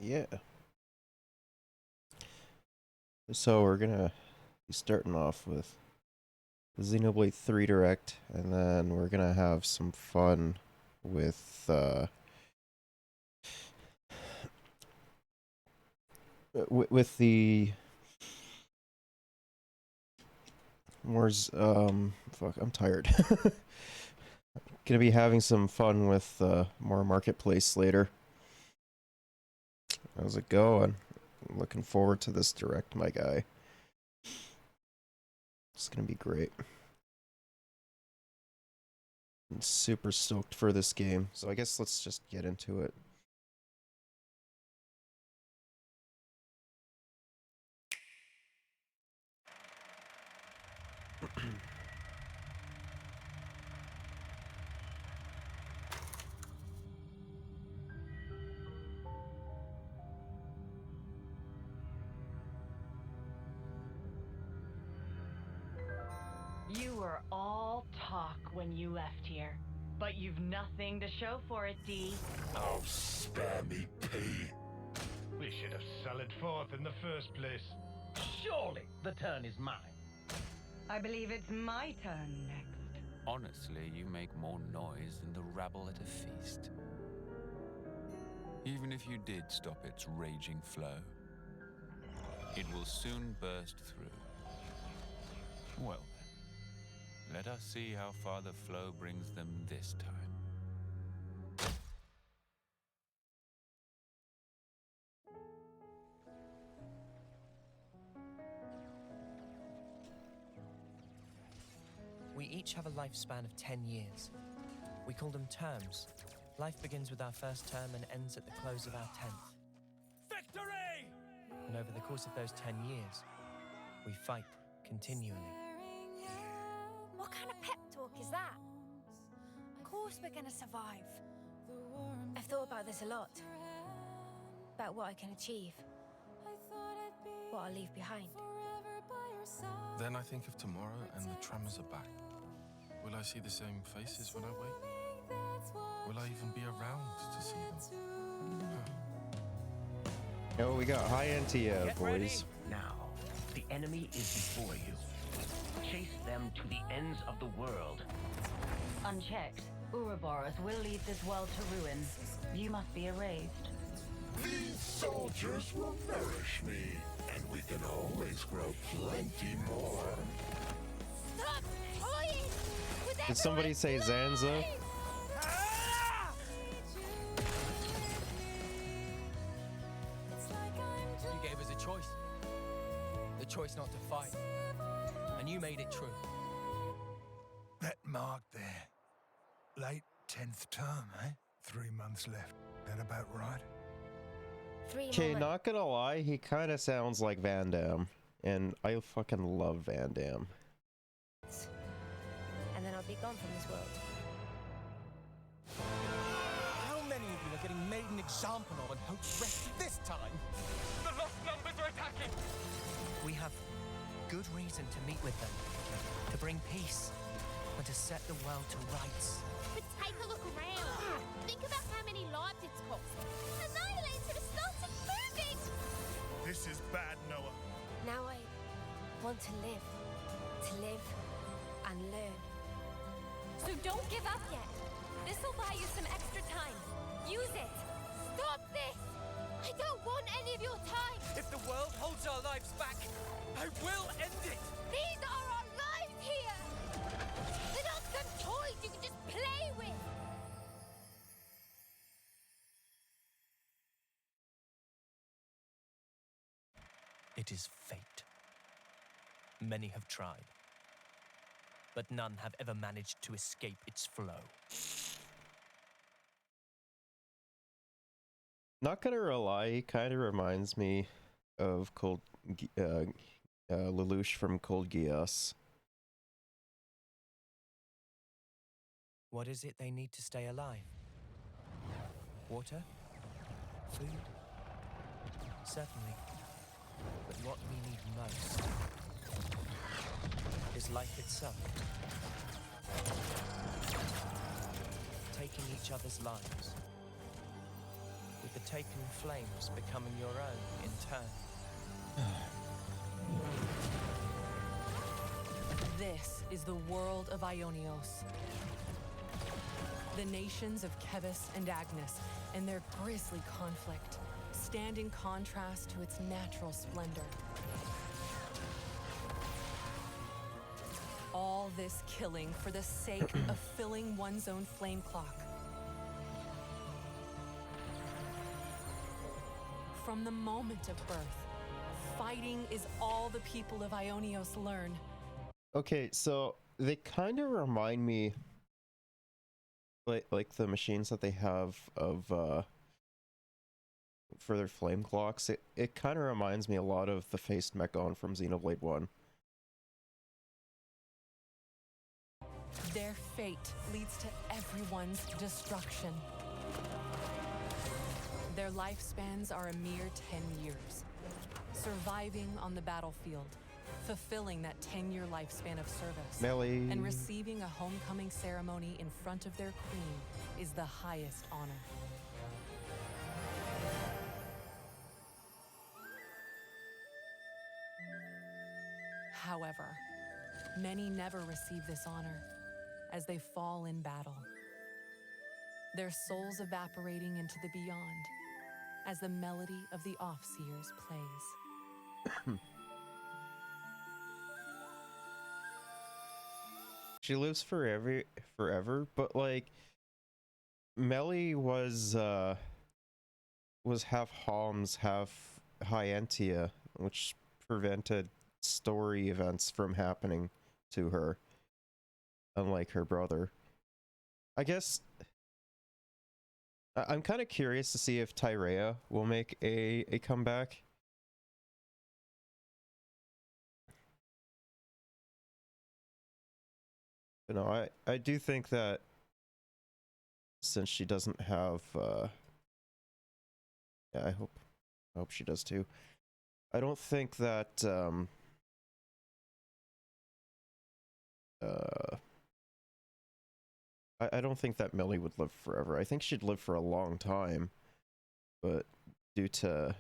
Yeah. So we're gonna be starting off with the Xenoblade 3 Direct, and then we're gonna have some fun with with the more fuck, I'm tired. Gonna be having some fun with more marketplace later. How's it going? I'm looking forward to this direct, my guy. It's gonna be great. I'm super stoked for this game. So I guess let's just get into it. You were all talk when you left here, but you've nothing to show for it, D. Oh, spare me, P. We should have sallied forth in the first place. Surely the turn is mine. I believe it's my turn next. Honestly, you make more noise than the rabble at a feast. Even if you did stop its raging flow, it will soon burst through. Well then, let us see how far the flow brings them this time. We each have a lifespan of 10 years. We call them terms. Life begins with our first term and ends at the close of our 10th. Victory! And over the course of those 10 years, we fight continually. What kind of pep talk is that? Of course we're gonna survive. I've thought about this a lot. About what I can achieve. What I'll leave behind. Then I think of tomorrow and the tremors are back. Will I see the same faces when I wake? Will I even be around to see them? Oh, we got high NT, Get boys. ready. Now, the enemy is before you. Chase them to the ends of the world. Unchecked, Ouroboros will lead this world to ruin. You must be erased. These soldiers will nourish me, and we can always grow plenty more. Stop toying with Did somebody say everyone's Zanza? lives! You gave us a choice. The choice not to fight. And you made it true. That mark there. Late 10th term, eh? 3 months left. That about right? 3 Okay, more not gonna lie, he kind of sounds like Van Damme, and I fucking love Van Damme. months. And then I'll be gone from this world. How many of you are getting made an example of and hope rescue this time? The lost numbers are attacking! We have good reason to meet with them. To bring peace. And to set the world to rights. But take a look around. Think about how many lives it's cost. Annihilator has started moving! This is bad, Noah. Now I want to live. To live and learn. So don't give up yet. This'll buy you some extra time. Use it. Stop this! I don't want any of your time! If the world holds our lives back, I will end it! These are our lives here! They're not some toys you can just play with! It is fate. Many have tried. But none have ever managed to escape its flow. Not gonna lie, he kind of reminds me of Lelouch from Cold Geass. What is it they need to stay alive? Water? Food? Certainly. But what we need most is life itself. Taking each other's lives, which with the taken flames becoming your own in turn. This is the world of Ionios. The nations of Kevis and Agnes and their grisly conflict stand in contrast to its natural splendor. All this killing for the sake of filling one's own flame clock. From the moment of birth, fighting is all the people of Ionios learn. Okay, so they kind of remind me like the machines that they have of for their flame clocks. It kind of reminds me a lot of the faced Mechon from Xenoblade 1. Their fate leads to everyone's destruction. Their lifespans are a mere 10 years, surviving on the battlefield, fulfilling that 10-year lifespan of service, Melly. and receiving a homecoming ceremony in front of their queen is the highest honor. However, many never receive this honor as they fall in battle, their souls evaporating into the beyond as the melody of the Offseers plays. She lives forever, but like Melly was half Homs, half Hyentia, which prevented story events from happening to her, unlike her brother. I guess I'm kind of curious to see if Tyrea will make a comeback. But no, I do think that since she doesn't have yeah, I hope she does too. I don't think that I don't think that Millie would live forever. I think she'd live for a long time, but due to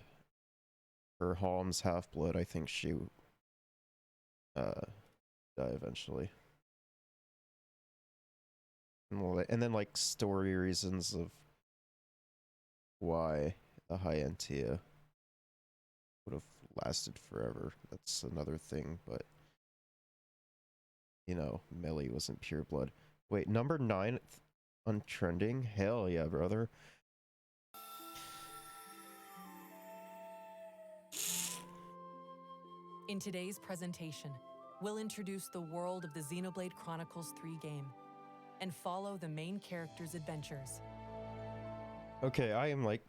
her Holmes half-blood, I think she die eventually. And then like story reasons of why the Hyentia would have lasted forever. That's another thing, but you know, Melly wasn't pure blood. Wait, number 9 on trending? Hell yeah, brother. In today's presentation, we'll introduce the world of the Xenoblade Chronicles 3 game and follow the main character's adventures. Okay, I am like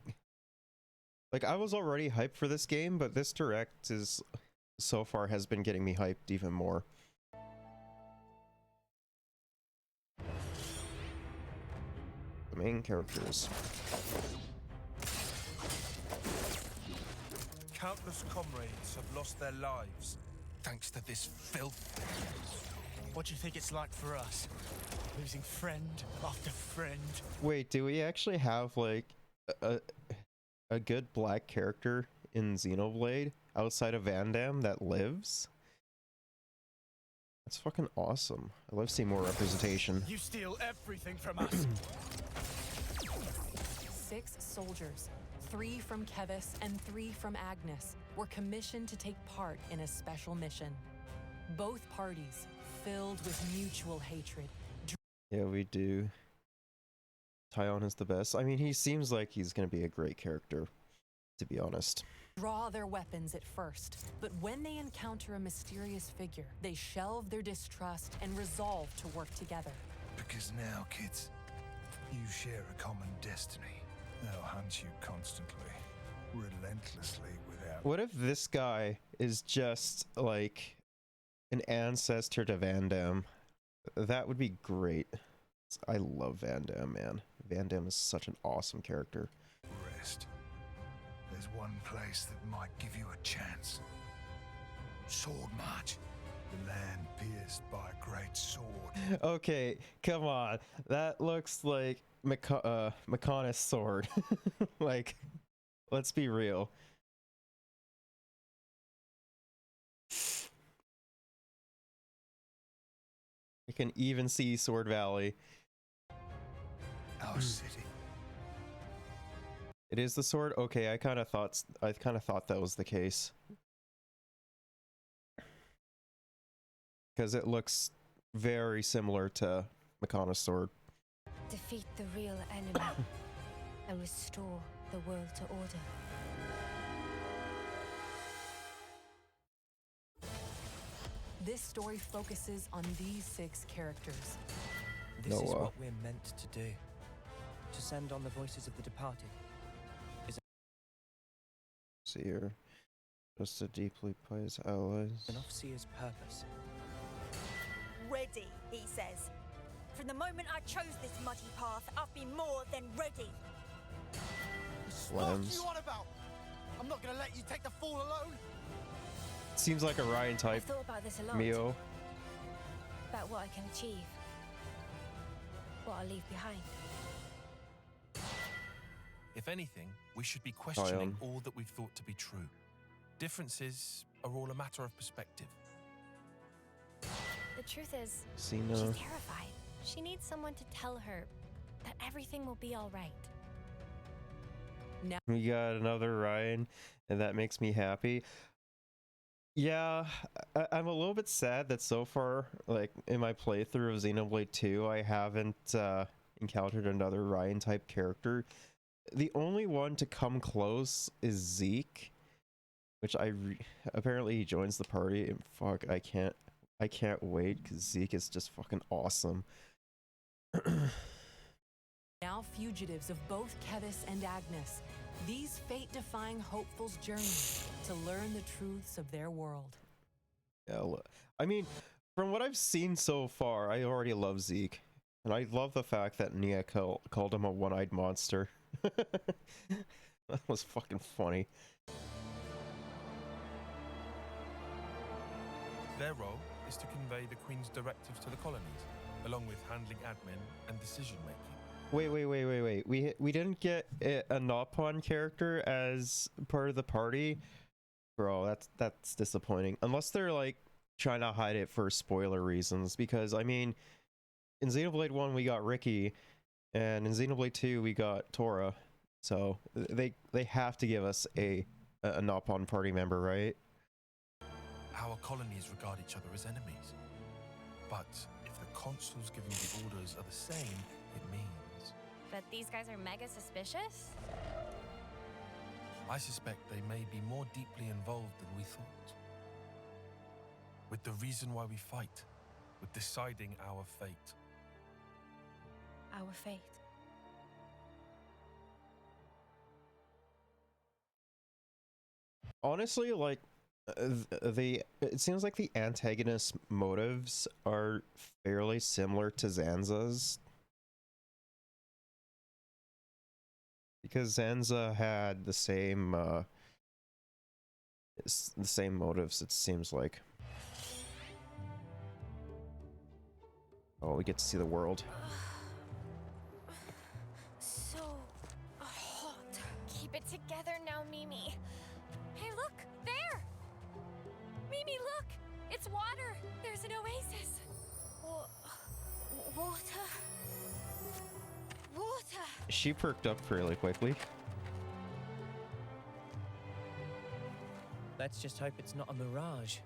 I was already hyped for this game, but this direct is so far has been getting me hyped even more. The main characters. Countless comrades have lost their lives thanks to this filth. What do you think it's like for us? Losing friend after friend. Wait, do we actually have like a good black character in Xenoblade outside of Van Damme that lives? That's fucking awesome. I love seeing more representation. You steal everything from us. 6 soldiers, 3 from Kevis and 3 from Agnes, were commissioned to take part in a special mission. Both parties filled with mutual hatred. Yeah, we do. Tyon is the best. I mean, he seems like he's gonna be a great character, to be honest. Draw their weapons at first, but when they encounter a mysterious figure, they shelve their distrust and resolve to work together. Because now, kids, you share a common destiny. They'll hunt you constantly, relentlessly, without... What if this guy is just like an ancestor to Van Damme? That would be great. I love Van Damme, man. Van Damme is such an awesome character. Rest. There's one place that might give you a chance. Sword March. The land pierced by a great sword. Okay, come on. That looks like Mechonis sword. Like, let's be real. I can even see Sword Valley. Our city. It is the sword? Okay, I kind of thought that was the case. Because it looks very similar to Mechonis sword. Defeat the real enemy and restore the world to order. This story focuses on these 6 characters. This is Noah. what we're meant to do. To send on the voices of the departed. Seer. Just to deeply praise allies. An officer's purpose. Ready, he says. From the moment I chose this muddy path, I've been more than ready. What are Lambs. you on about? I'm not gonna let you take the fall alone. Seems like a Ryan I've type. thought about this a lot. Mio. About what I can achieve. What I leave behind. If anything, we should be questioning Zion. all that we've thought to be true. Differences are all a matter of perspective. The truth is, Cena. she's terrified. She needs someone to tell her that everything will be all right. We got another Ryan, and that makes me happy. Yeah, I'm a little bit sad that so far, like, in my playthrough of Xenoblade 2, I haven't encountered another Ryan type character. The only one to come close is Zeke, which apparently he joins the party, and fuck, I can't wait, because Zeke is just fucking awesome. Now fugitives of both Kevis and Agnes, these fate-defying hopefuls journey to learn the truths of their world. Yeah, I mean, from what I've seen so far, I already love Zeke. And I love the fact that Nia called him a one-eyed monster. That was fucking funny. Their role is to convey the Queen's directives to the colonies, along with handling admin and decision-making. Wait. We didn't get a Nopon character as part of the party? Bro, that's disappointing. Unless they're, like, trying to hide it for spoiler reasons. Because, I mean, in Xenoblade 1 we got Ricky, and in Xenoblade 2 we got Tora. So, they have to give us a Nopon party member, right? Our colonies regard each other as enemies. But if the consuls giving the orders are the same, it means... But these guys are mega suspicious? I suspect they may be more deeply involved than we thought. With the reason why we fight, with deciding our fate. Our fate. Honestly, like, it seems like the antagonist motives are fairly similar to Zanza's. Because Zanza had the same motives, it seems like. Oh, we get to see the world. So hot. Keep it together now, Mimi. Hey, look! There! Mimi, look! It's water! There's an oasis! Water? Water! She perked up fairly quickly. Let's just hope it's not a mirage.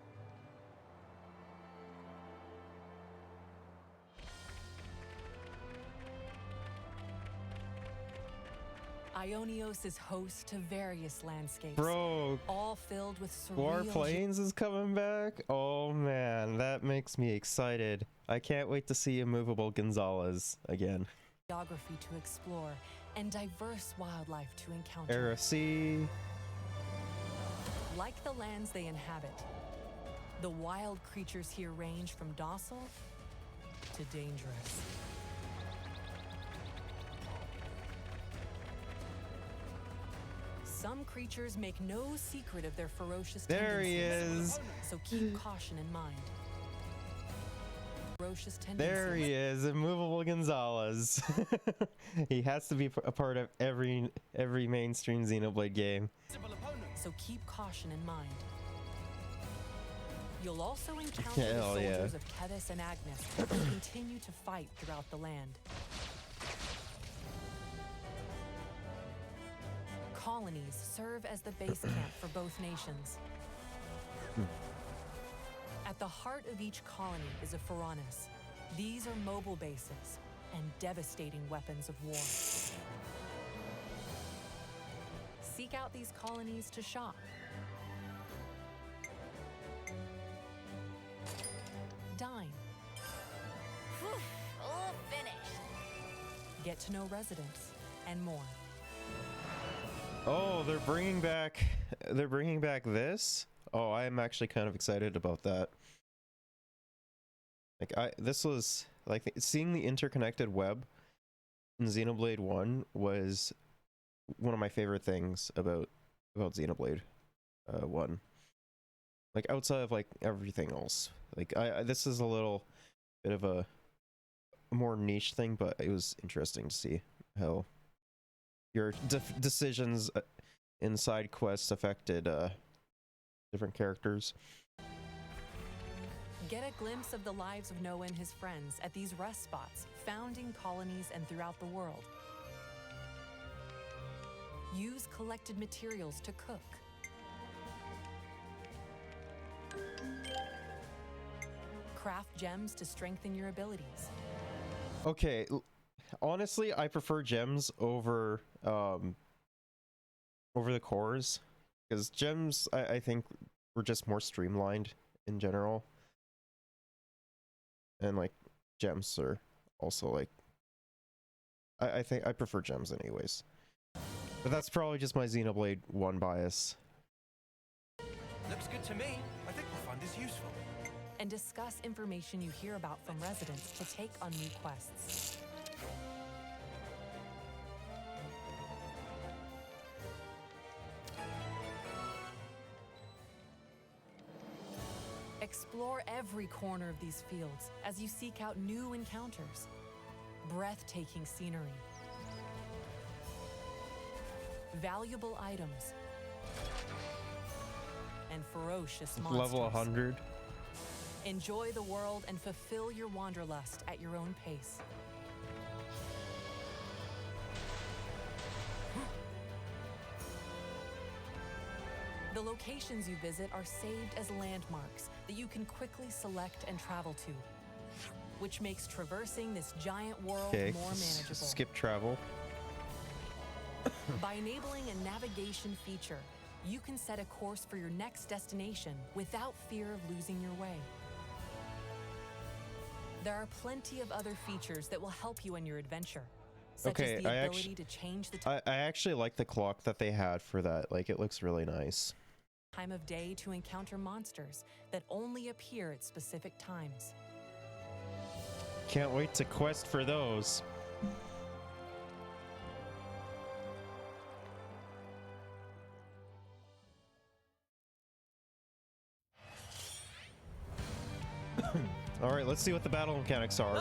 Ionios is host to various landscapes, Bro, all filled with surreal War Plains is coming back? Oh man, that makes me excited. I can't wait to see Immovable Gonzalez again. geography to explore and diverse wildlife to encounter. RFC. Like the lands they inhabit, the wild creatures here range from docile to dangerous. Some creatures make no secret of their ferocious There he tendencies, is. so keep caution in mind. ferocious There he tendencies. is, immovable Gonzalez. He has to be a part of every mainstream Xenoblade game. So keep caution in mind. You'll also encounter the Hell yeah. soldiers of Kevus and Agnes who continue to fight throughout the land. Colonies serve as the base camp for both nations. At the heart of each colony is a Pharaonis. These are mobile bases and devastating weapons of war. Seek out these colonies to shop. Dine. All finished. Get to know residents and more. Oh, they're bringing back this? Oh, I am actually kind of excited about that. Like this was like seeing the interconnected web in Xenoblade 1 was one of my favorite things about Xenoblade 1. Like outside of like everything else. Like this is a little bit of a more niche thing, but it was interesting to see how your decisions in side quests affected different characters. Get a glimpse of the lives of Noah and his friends at these rest spots, found in colonies and throughout the world. Use collected materials to cook. Craft gems to strengthen your abilities. Okay, honestly, I prefer gems over the cores, because gems I think were just more streamlined in general, and like gems are also like I think I prefer gems anyways, but that's probably just my Xenoblade 1 bias. Looks good to me. I think we'll find this useful. And discuss information you hear about from residents to take on new quests. Explore every corner of these fields as you seek out new encounters. Breathtaking scenery. Valuable items. And ferocious monsters. Level 100. Enjoy the world and fulfill your wanderlust at your own pace. The locations you visit are saved as landmarks that you can quickly select and travel to, which makes traversing this giant world more manageable. Skip travel. By enabling a navigation feature, you can set a course for your next destination without fear of losing your way. There are plenty of other features that will help you in your adventure, such as the ability to change the I actually like the clock that they had for that. Like, it looks really nice. time of day to encounter monsters that only appear at specific times. Can't wait to quest for those. All right, let's see what the battle mechanics are.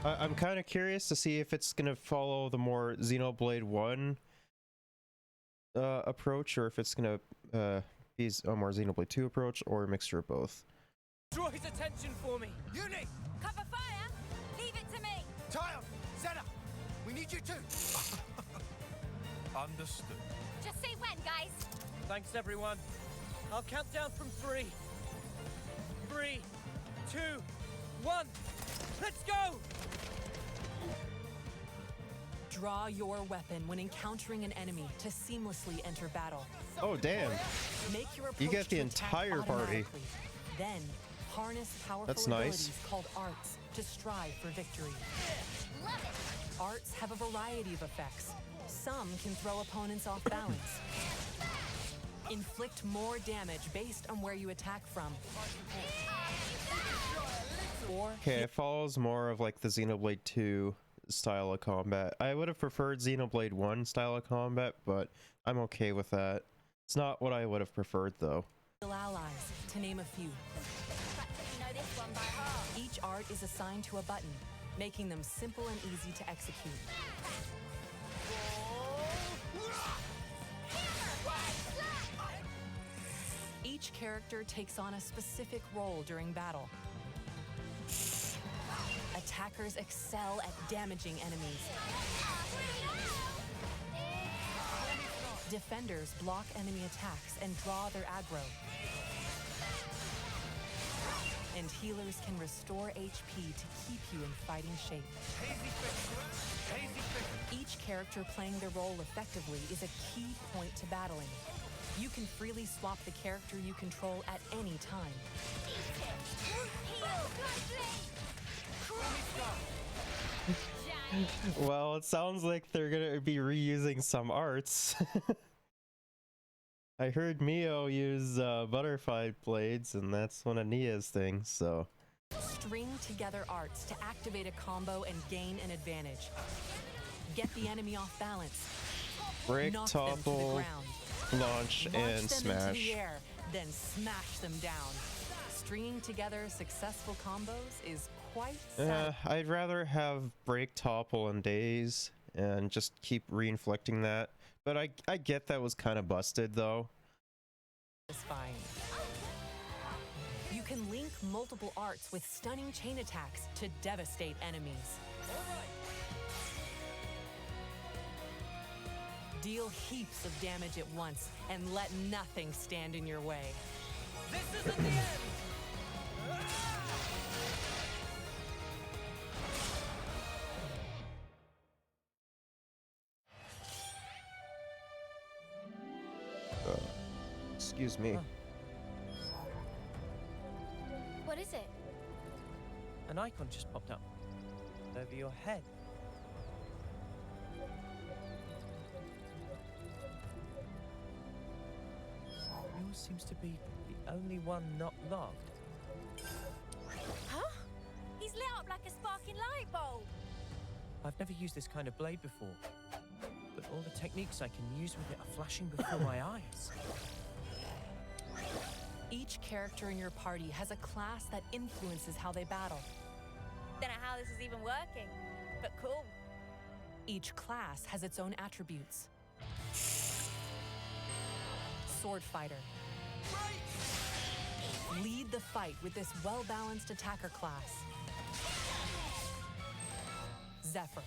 I'm kind of curious to see if it's gonna follow the more Xenoblade 1 approach, or if it's gonna be a more Xenoblade 2 approach, or a mixture of both. Draw his attention for me. Uni! Cover fire! Leave it to me! Tyon! Zeta! We need you too! Understood. Just say when, guys! Thanks, everyone. I'll count down from 3. 3, 2, 1. Let's go! Draw your weapon when encountering an enemy to seamlessly enter battle. Oh, damn. Make your You get the approach to attack entire party. automatically. Then, harness powerful That's nice. abilities called arts to strive for victory. Arts have a variety of effects. Some can throw opponents off balance. Inflict more damage based on where you attack from. Or Okay, it follows more of like the Xenoblade 2 style of combat. I would have preferred Xenoblade 1 style of combat, but I'm okay with that. It's not what I would have preferred, though. allies, to name a few. Practically no this one by heart. Each art is assigned to a button, making them simple and easy to execute. Each character takes on a specific role during battle. Attackers excel at damaging enemies. Defenders block enemy attacks and draw their aggro. And healers can restore HP to keep you in fighting shape. Each character playing their role effectively is a key point to battling. You can freely swap the character you control at any time. Well, it sounds like they're gonna be reusing some arts. I heard Mio use butterfly blades, and that's one of Nia's things, so... String together arts to activate a combo and gain an advantage. Get the enemy off balance. Break, Knock them to the topple, ground. launch, Launch and them into smash. the air, then smash them down. Stringing together successful combos is quite I'd rather have break, topple, and daze, and just keep reinflicting that. But I get that was kind of busted, though. satisfying. You can link multiple arts with stunning chain attacks to devastate enemies. Deal heaps of damage at once and let nothing stand in your way. This isn't the end! Excuse me. What is it? An icon just popped up over your head. Yours seems to be the only one not logged. Huh? He's lit up like a sparking light bulb. I've never used this kind of blade before, but all the techniques I can use with it are flashing before my eyes. Each character in your party has a class that influences how they battle. Don't know how this is even working, but cool. Each class has its own attributes. Sword fighter. Lead the fight with this well-balanced attacker class. Zephyr.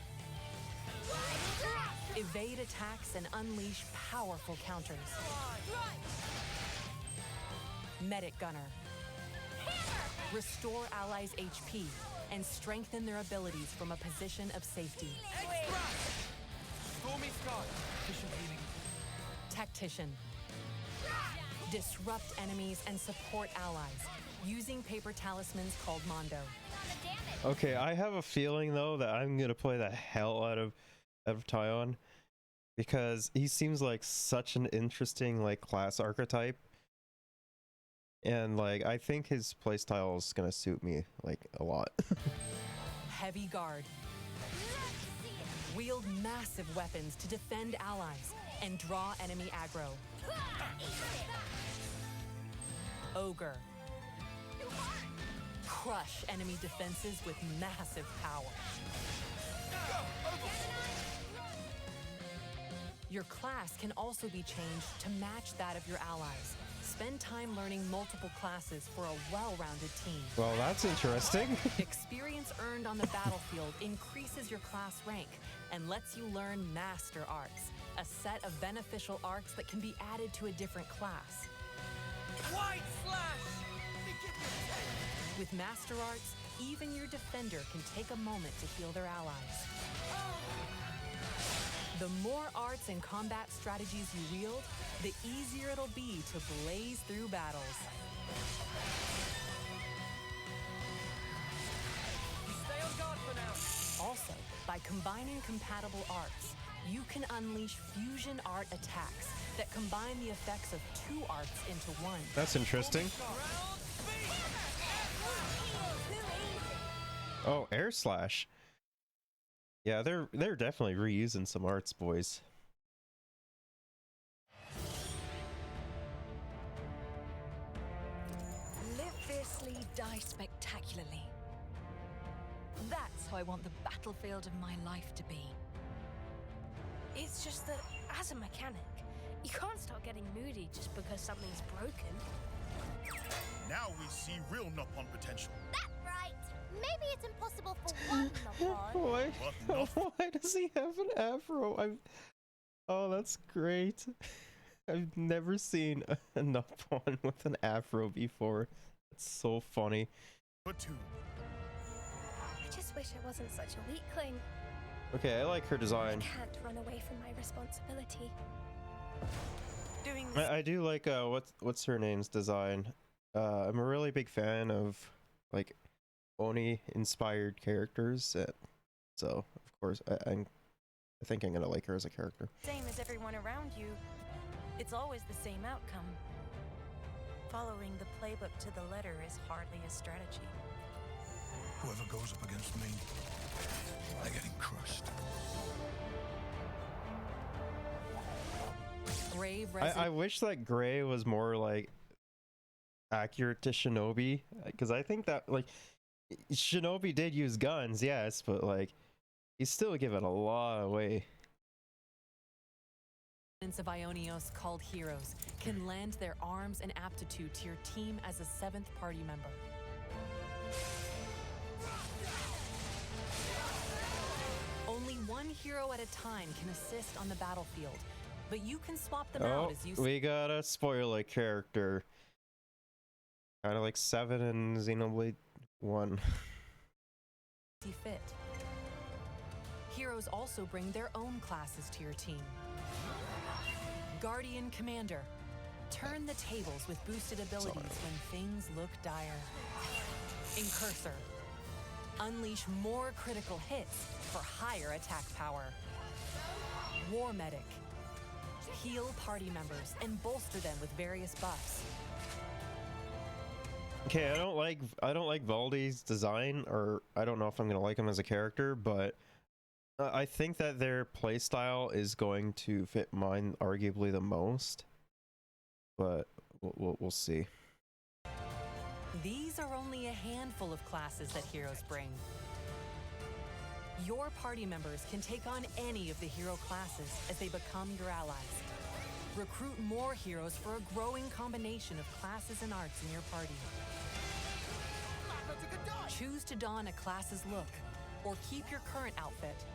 Evade attacks and unleash powerful counters. Medic Gunner. Restore allies' HP and strengthen their abilities from a position of safety. Stormy Sky. Efficient healing. Tactician. Disrupt enemies and support allies using paper talismans called Mondo. Okay, I have a feeling though that I'm gonna play the hell out of Tyon, because he seems like such an interesting like class archetype, and like I think his playstyle is gonna suit me like a lot. Heavy Guard. Wield massive weapons to defend allies and draw enemy aggro. Ogre. Crush enemy defenses with massive power. Your class can also be changed to match that of your allies. Spend time learning multiple classes for a well-rounded team. Well, that's interesting. Experience earned on the battlefield increases your class rank and lets you learn Master Arts, a set of beneficial arts that can be added to a different class. White Slash! With Master Arts, even your defender can take a moment to heal their allies. The more arts and combat strategies you wield, the easier it'll be to blaze through battles. Stay on guard for now. Also, by combining compatible arts, you can unleash fusion art attacks that combine the effects of two arts into one. That's interesting. Oh, Air Slash. Yeah, they're definitely reusing some arts, boys. Live this gloriously, die spectacularly. That's how I want the battlefield of my life to be. It's just that, as a mechanic, you can't start getting moody just because something's broken. Now we see real Nopon potential. That's right. Maybe it's impossible for one Nopon. Why? What? Why does he have an afro? Oh, that's great. I've never seen a Nopon with an afro before. That's so funny. But two. I just wish I wasn't such a weakling. Okay, I like her design. I can't run away from my responsibility. Doing this. I do like what's her name's design. I'm a really big fan of like Oni inspired characters, so of course I think I'm gonna like her as a character. Same as everyone around you. It's always the same outcome. Following the playbook to the letter is hardly a strategy. Whoever goes up against me, they're getting crushed. I wish that Gray was more like accurate to Shinobi, because I think that like Shinobi did use guns, yes, but like he's still giving a lot away. Of Ionios called heroes can lend their arms and aptitude to your team as a 7th party member. Only one hero at a time can assist on the battlefield, but you can swap them out as you see. We got a spoiler character. Kind of like 7 in Xenoblade 1. Fit. Heroes also bring their own classes to your team. Guardian Commander. Turn the tables with boosted abilities when things look dire. Incursor. Unleash more critical hits for higher attack power. War Medic. Heal party members and bolster them with various buffs. Okay, I don't like Valdi's design, or I don't know if I'm gonna like him as a character, but I think that their playstyle is going to fit mine arguably the most. But we'll see. These are only a handful of classes that heroes bring. Your party members can take on any of the hero classes as they become your allies. Recruit more heroes for a growing combination of classes and arts in your party. Choose to don a class's look, or keep your current outfit.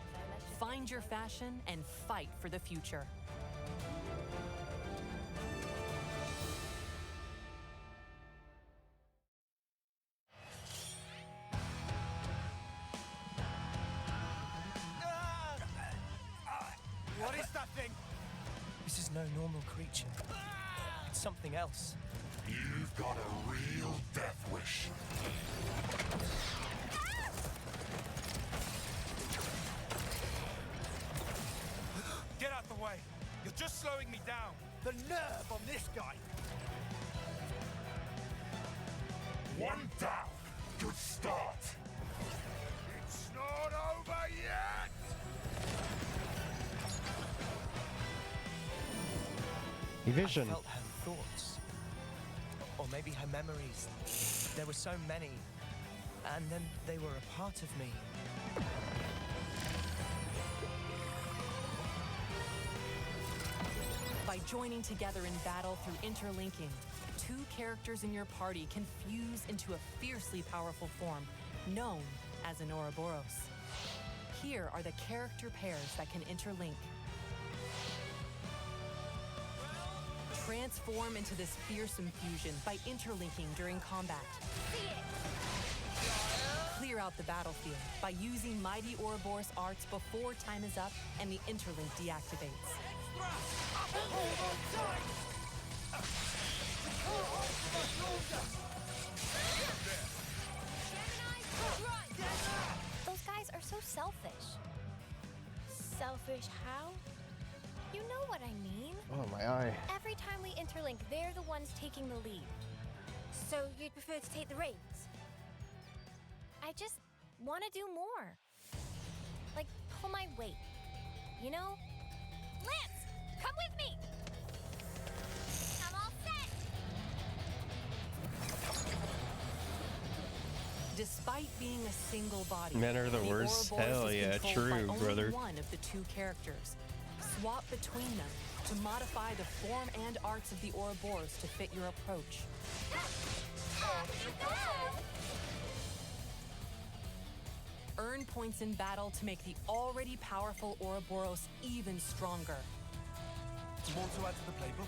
Find your fashion and fight for the future. What is that thing? This is no normal creature. It's something else. You've got a real death wish. Get out the way. You're just slowing me down. The nerve on this guy. One down. Good start. It's not over yet. Evasion. I felt her thoughts. Or maybe her memories. There were so many. And then they were a part of me. By joining together in battle through interlinking, 2 characters in your party can fuse into a fiercely powerful form known as an Ouroboros. Here are the character pairs that can interlink. Transform into this fearsome fusion by interlinking during combat. Clear out the battlefield by using Mighty Ouroboros arts before time is up and the interlink deactivates. Those guys are so selfish. Selfish how? You know what I mean. Oh, my eye. Every time we interlink, they're the ones taking the lead. So you'd prefer to take the reins? I just want to do more. Like, pull my weight. You know? Lance, come with me! I'm all set! Despite being a single body, Men are the worst. Ouroboros Hell is yeah, controlled by true, only brother. one of the two characters. Swap between them to modify the form and arts of the Ouroboros to fit your approach. Earn points in battle to make the already powerful Ouroboros even stronger. More to add to the playbook?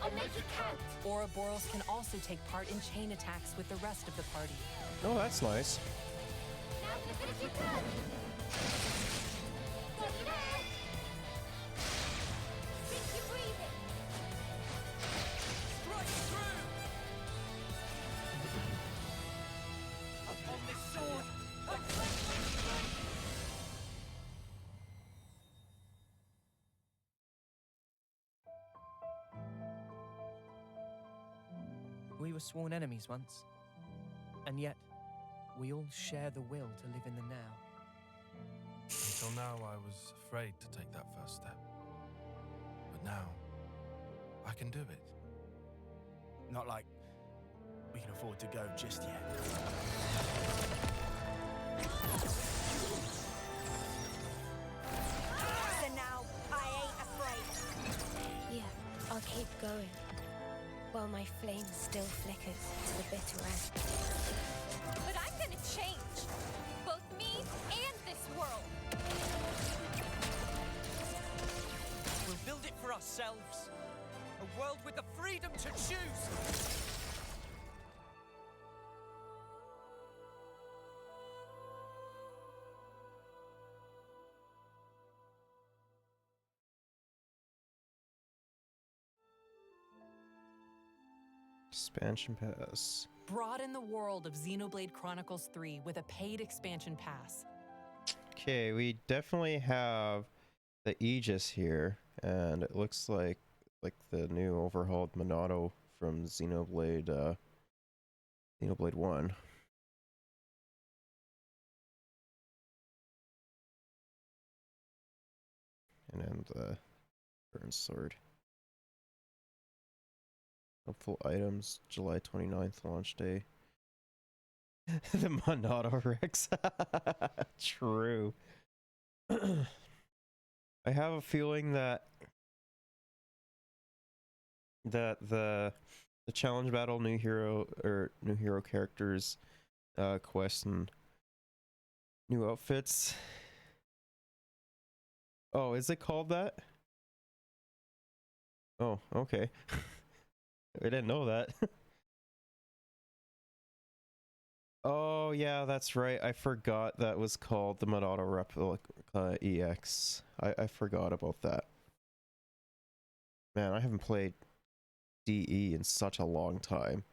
I'll make it count. Ouroboros can also take part in chain attacks with the rest of the party. Oh, that's nice. Now you finish it good. Got you there. Keep you breathing. Strike through! Upon this sword, I pledge my strength! We were sworn enemies once, and yet we all share the will to live in the now. Until now, I was afraid to take that first step. But now, I can do it. Not like we can afford to go just yet. So now, I ain't afraid. Yeah, I'll keep going. While my flame still flickers to the bitter end. But I'm gonna change. Both me and this world. We'll build it for ourselves. A world with the freedom to choose. Expansion pass. Broaden the world of Xenoblade Chronicles 3 with a paid expansion pass. Okay, we definitely have the Aegis here, and it looks like the new overhauled Monado from Xenoblade Xenoblade 1. And then the burn sword. Helpful items, July 29th launch day. The Monado Rex. True. I have a feeling that the challenge battle new hero characters quest and new outfits. Oh, is it called that? Oh, okay. I didn't know that. Oh, yeah, that's right. I forgot that was called the Monado Replica EX. I forgot about that. Man, I haven't played DE in such a long time.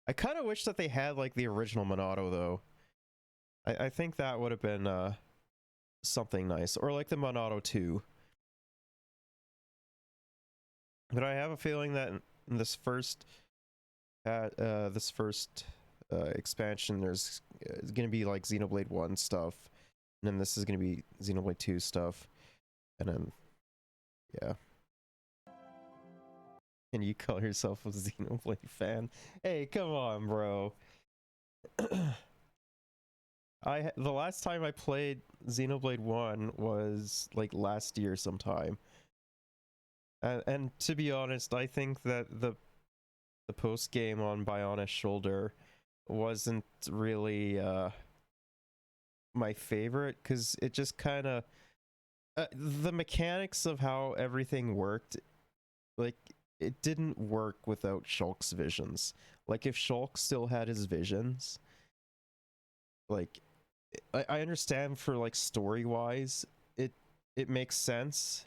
I kind of wish that they had like the original Monado though. I think that would have been something nice, or like the Monado 2. But I have a feeling that in this first expansion, there's gonna be like Xenoblade 1 stuff, and then this is gonna be Xenoblade 2 stuff, and then yeah. Can you call yourself a Xenoblade fan? Hey, come on, bro. The last time I played Xenoblade 1 was like last year sometime. And to be honest, I think that the post game on Bionis Shoulder wasn't really my favorite, because it just kind of the mechanics of how everything worked, like it didn't work without Shulk's visions. Like if Shulk still had his visions, like I understand for like story wise it makes sense.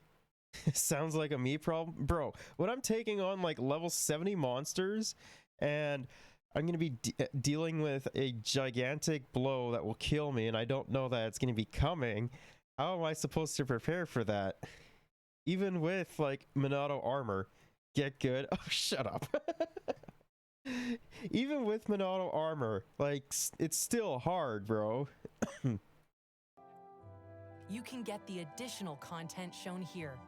It sounds like a me problem, bro. When I'm taking on like level 70 monsters and I'm gonna be dealing with a gigantic blow that will kill me, and I don't know that it's gonna be coming, how am I supposed to prepare for that? Even with like Monado armor, get good. Oh, shut up. Even with Monado armor, like it's still hard, bro. You can get the additional content shown here.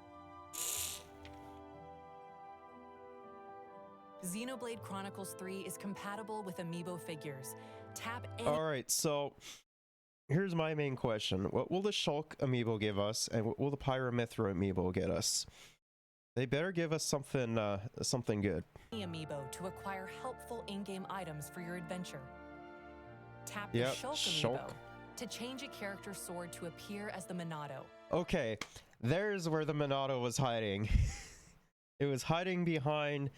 Xenoblade Chronicles 3 is compatible with amiibo figures. Tap any— Alright, so here's my main question. What will the Shulk amiibo give us, and what will the Pyramithra amiibo get us? They better give us something, something good. amiibo to acquire helpful in-game items for your adventure. Tap the Yep, Shulk Shulk. amiibo to change a character's sword to appear as the Monado. Okay, there's where the Monado was hiding. It was hiding behind...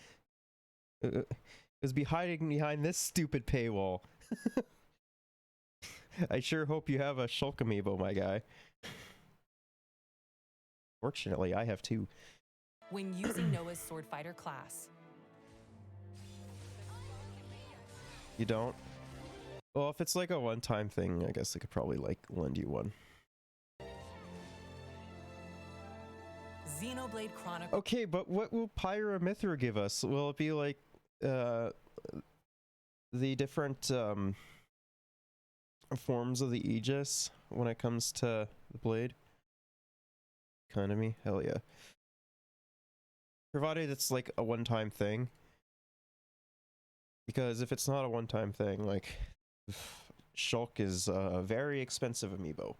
it was hiding behind this stupid paywall. I sure hope you have a Shulk amiibo, my guy. Fortunately, I have two. When using Noah's sword fighter class. You don't? Well, if it's like a one-time thing, I guess I could probably like lend you one. Xenoblade Chronicles. Okay, but what will Pyramithra give us? Will it be like the different forms of the Aegis when it comes to the blade? Economy? Hell yeah. Provided it's like a one-time thing. Because if it's not a one-time thing, like Shulk is a very expensive amiibo.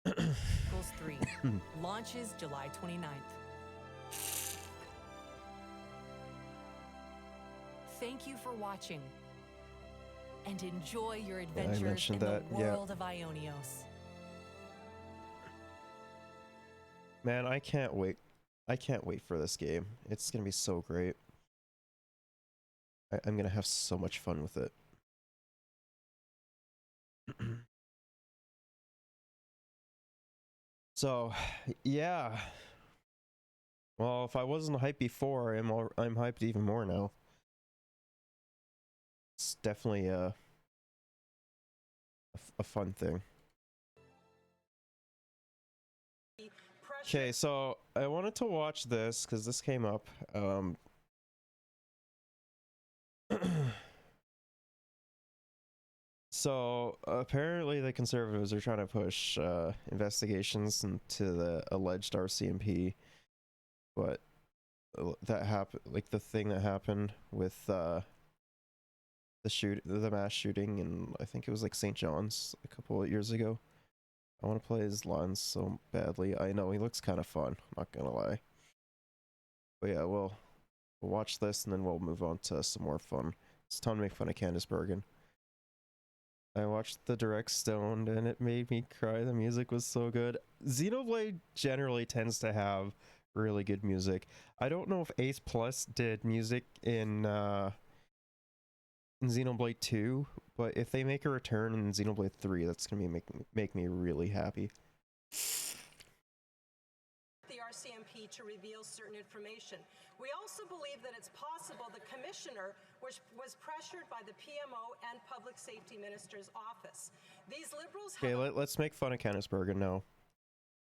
Chronicles 3 launches July 29th. Thank you for watching, and enjoy your adventures in the world of Ionios. Man, I can't wait. I can't wait for this game. It's gonna be so great. I'm gonna have so much fun with it. So, yeah. Well, if I wasn't hyped before, I'm hyped even more now. It's definitely a fun thing. Okay, so I wanted to watch this because this came up. So apparently the conservatives are trying to push investigations into the alleged RCMP, but that happened, like the thing that happened with the mass shooting, and I think it was like St. John's a couple of years ago. I want to play as Lance so badly. I know he looks kind of fun, not gonna lie. But yeah, we'll watch this and then we'll move on to some more fun. It's time to make fun of Candice Bergen. I watched the direct stoned and it made me cry. The music was so good. Xenoblade generally tends to have really good music. I don't know if Ace Plus did music in Xenoblade 2, but if they make a return in Xenoblade 3, that's gonna be make me really happy. The RCMP to reveal certain information. We also believe that it's possible the commissioner was pressured by the PMO and Public Safety Minister's office. These liberals have Let's make fun of Candice Bergen now.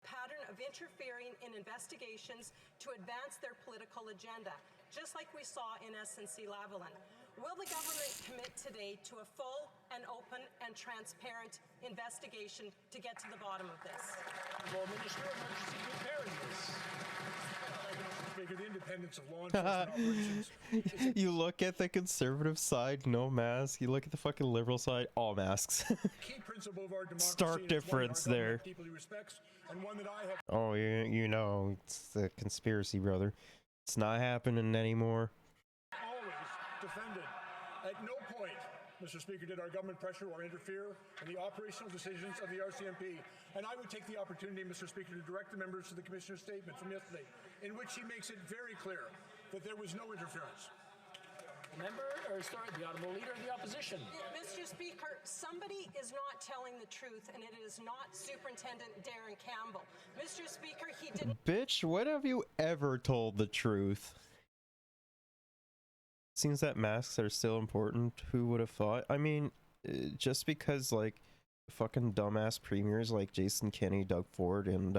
Pattern of interfering in investigations to advance their political agenda, just like we saw in SNC-Lavalin. Will the government commit today to a full and open and transparent investigation to get to the bottom of this? Well, Minister of Emergency preparing this. The independence of law enforcement operations. You look at the conservative side, no mask. You look at the fucking liberal side, all masks. Key principle of our democracy. Stark difference there. Deeply respects, and one that I have. Oh, you know, it's the conspiracy, brother. It's not happening anymore. Always defended. At no point, Mr. Speaker, did our government pressure or interfere in the operational decisions of the RCMP. And I would take the opportunity, Mr. Speaker, to direct the members to the Commissioner's statement from yesterday, in which he makes it very clear that there was no interference. The honorable leader of the opposition. Mr. Speaker, somebody is not telling the truth, and it is not Superintendent Darren Campbell. Mr. Speaker, he didn't. Bitch, when have you ever told the truth? Seems that masks are still important. Who would have thought? I mean, just because like fucking dumbass premiers like Jason Kenney, Doug Ford, and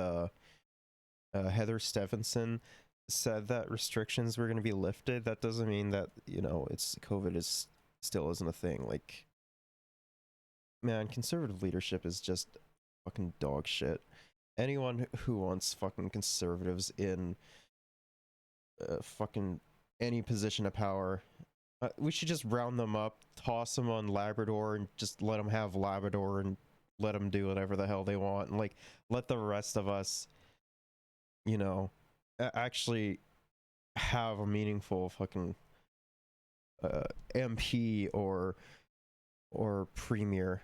Heather Stephenson said that restrictions were going to be lifted, that doesn't mean that, you know, it's COVID is still isn't a thing. Like, man, conservative leadership is just fucking dog shit. Anyone who wants fucking conservatives in fucking any position of power. We should just round them up, toss them on Labrador, and just let them have Labrador and let them do whatever the hell they want, and like let the rest of us, you know, actually have a meaningful fucking MP or premier.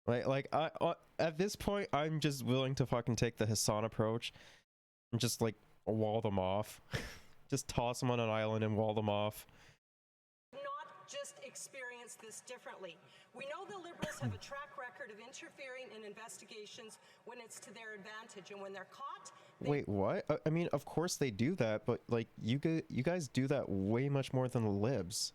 Like I at this point, I'm just willing to fucking take the Hassan approach and just like wall them off. Just toss them on an island and wall them off. Not just experience this differently. We know the Liberals have a track record of interfering in investigations when it's to their advantage, and when they're caught. Wait, what? I mean, of course they do that, but like you guys do that way much more than the Libs.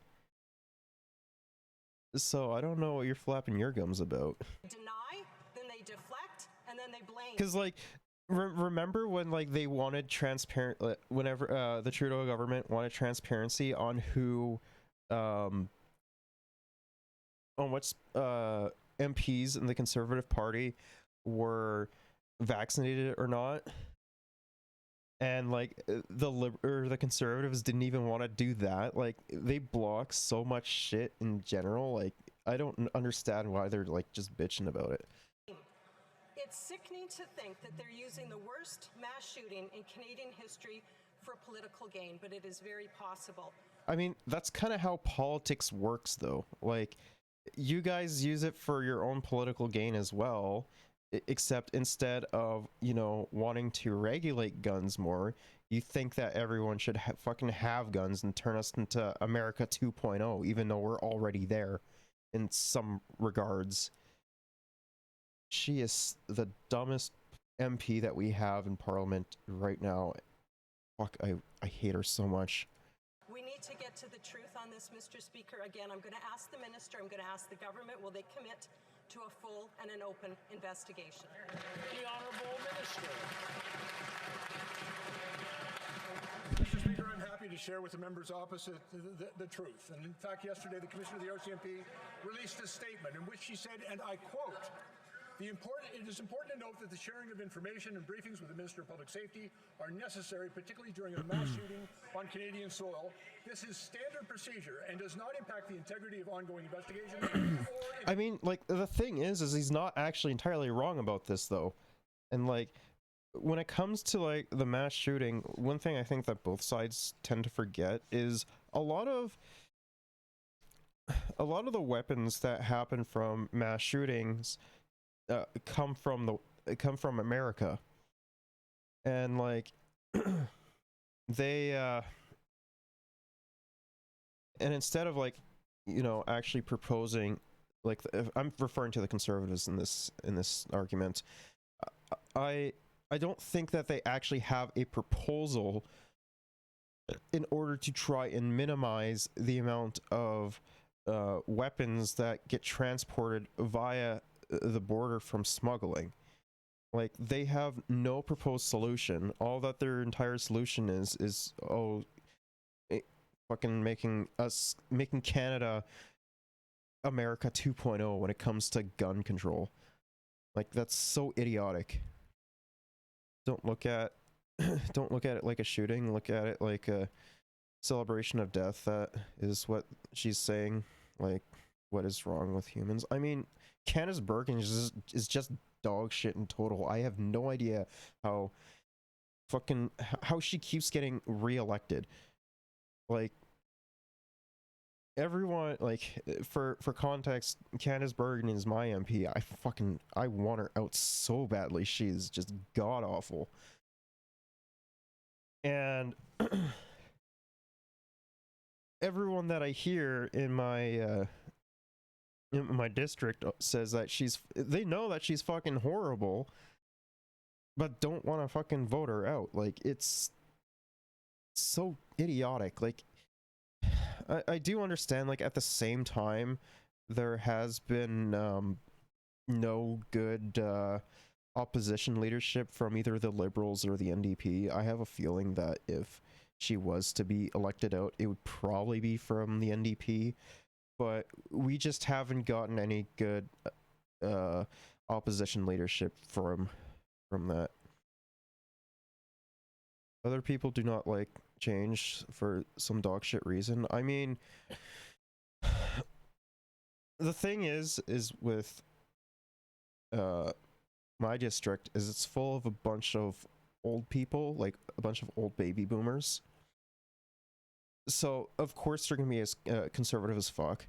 So I don't know what you're flapping your gums about. Deny, then they deflect, and then they blame. Because like, remember when like they wanted whenever the Trudeau government wanted transparency on who, on which MPs in the Conservative Party were vaccinated or not, and like the Conservatives didn't even want to do that. Like they block so much shit in general. Like I don't understand why they're like just bitching about it. It's sickening to think that they're using the worst mass shooting in Canadian history for political gain, but it is very possible. I mean, that's kind of how politics works, though. Like, you guys use it for your own political gain as well, except instead of, you know, wanting to regulate guns more, you think that everyone should fucking have guns and turn us into America 2.0, even though we're already there in some regards. She is the dumbest MP that we have in Parliament right now. Fuck, I hate her so much. We need to get to the truth on this, Mr. Speaker. Again, I'm going to ask the minister, I'm going to ask the government, will they commit to a full and an open investigation? The Honourable Minister. Mr. Speaker, I'm happy to share with the members opposite the truth. And in fact, yesterday, the Commissioner of the RCMP released a statement in which she said, and I quote, it is important to note that the sharing of information and briefings with the Minister of Public Safety are necessary, particularly during a mass shooting on Canadian soil. This is standard procedure and does not impact the integrity of ongoing investigations. I mean, like, the thing is he's not actually entirely wrong about this, though. And, like, when it comes to, like, the mass shooting, one thing I think that both sides tend to forget is a lot of the weapons that happen from mass shootings come from America, and like they and instead of like, you know, actually proposing, like, if I'm referring to the Conservatives in this argument, I don't think that they actually have a proposal in order to try and minimize the amount of weapons that get transported via the border from smuggling. Like, they have no proposed solution. All that their entire solution is fucking making Canada America 2.0 when it comes to gun control. Like, that's so idiotic. Don't look at it like a shooting. Look at it like a celebration of death. That is what she's saying. Like, what is wrong with humans? I mean, Candace Bergen is just dog shit in total. I have no idea how she keeps getting reelected. Like, everyone, like, for context, Candace Bergen is my MP. I want her out so badly. She's just god awful. And everyone that I hear in my district says that they know that she's fucking horrible, but don't want to fucking vote her out. Like, it's so idiotic. Like, I do understand, like, at the same time, there has been no good opposition leadership from either the Liberals or the NDP. I have a feeling that if she was to be elected out, it would probably be from the NDP. But we just haven't gotten any good opposition leadership from that. Other people do not like change for some dog shit reason. I mean, the thing is with my district is it's full of a bunch of old people, like a bunch of old baby boomers. So of course they're gonna be as conservative as fuck.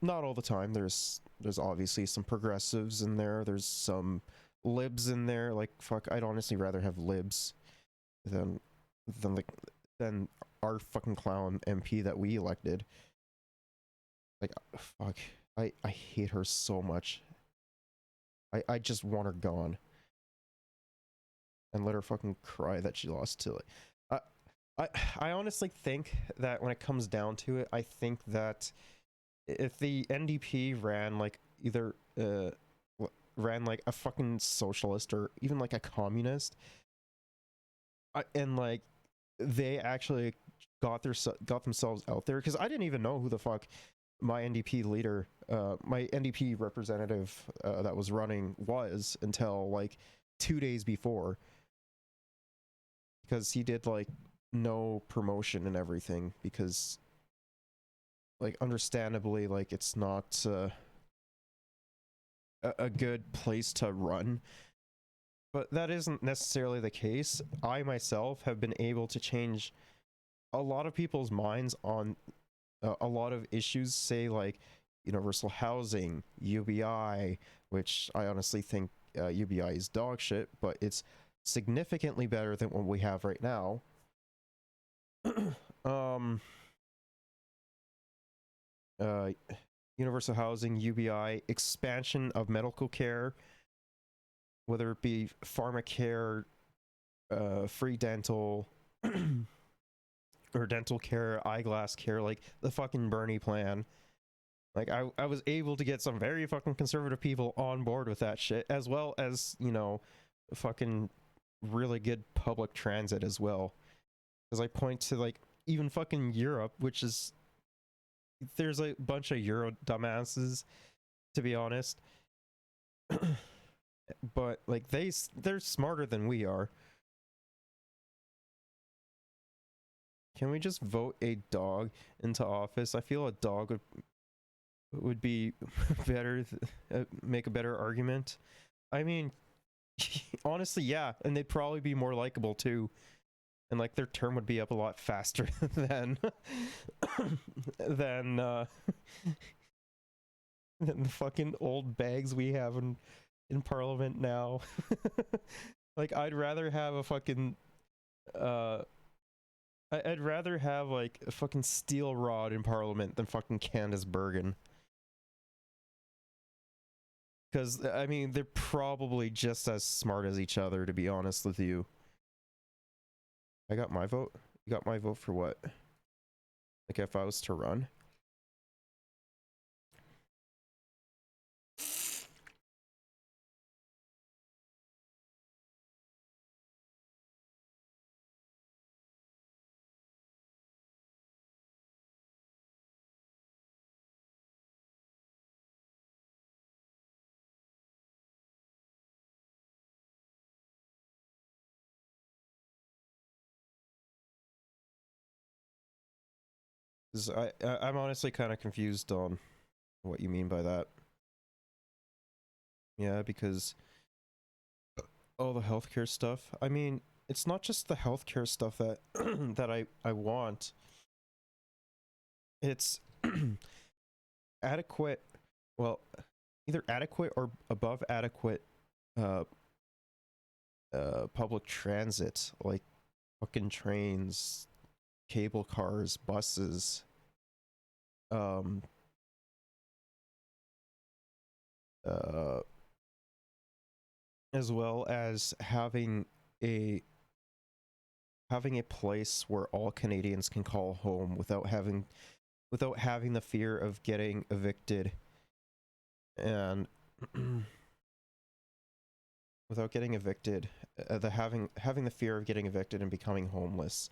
Not all the time. There's obviously some progressives in there. There's some libs in there. Like fuck, I'd honestly rather have libs than our fucking clown MP that we elected. Like fuck, I hate her so much. I just want her gone. And let her fucking cry that she lost to it. I honestly think that when it comes down to it, I think that if the NDP ran like either ran like a fucking socialist or even like a communist, and like they actually got themselves out there, because I didn't even know who the fuck my NDP leader, my NDP representative that was running was until like 2 days before, because he did like no promotion and everything, because like understandably like it's not a good place to run. But that isn't necessarily the case. I myself have been able to change a lot of people's minds on a lot of issues, say like universal housing, UBI, which I honestly think UBI is dog shit, but it's significantly better than what we have right now. Universal housing, UBI, expansion of medical care, whether it be pharmacare, free dental, or dental care, eyeglass care, like the fucking Bernie plan. Like I was able to get some very fucking conservative people on board with that shit, as well as, fucking really good public transit as well. Because I point to like even fucking Europe, which is, there's a bunch of Euro dumbasses, to be honest. But like they're smarter than we are. Can we just vote a dog into office? I feel a dog would be better, make a better argument. I mean, honestly, yeah, and they'd probably be more likable too, and like their term would be up a lot faster than than the fucking old bags we have in Parliament now. Like I'd rather have a fucking I'd rather have like a fucking steel rod in Parliament than fucking Candace Bergen. Because, I mean, they're probably just as smart as each other, to be honest with you. I got my vote? You got my vote for what? Like, if I was to run? I'm honestly kind of confused on what you mean by that. Yeah, because all the healthcare stuff. I mean, it's not just the healthcare stuff that that I want. It's adequate, well, either adequate or above adequate public transit, like fucking trains, cable cars, buses, as well as having a place where all Canadians can call home without having the fear of getting evicted, and without getting evicted, having the fear of getting evicted and becoming homeless.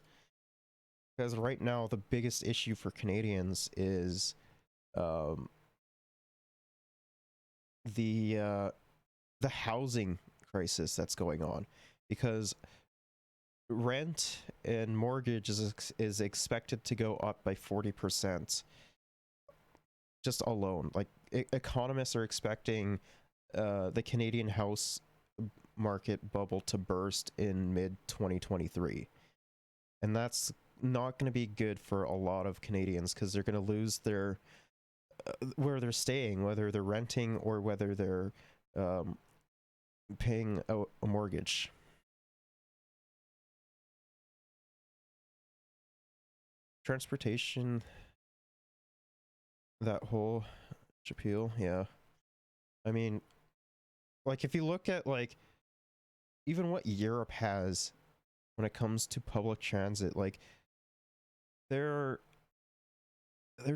Because right now the biggest issue for Canadians is the housing crisis that's going on, because rent and mortgage is expected to go up by 40% just alone. Like economists are expecting the Canadian house market bubble to burst in mid 2023, and that's not going to be good for a lot of Canadians because they're going to lose their where they're staying, whether they're renting or whether they're paying a mortgage. Transportation, that whole appeal, yeah. I mean, like if you look at like even what Europe has when it comes to public transit, like they're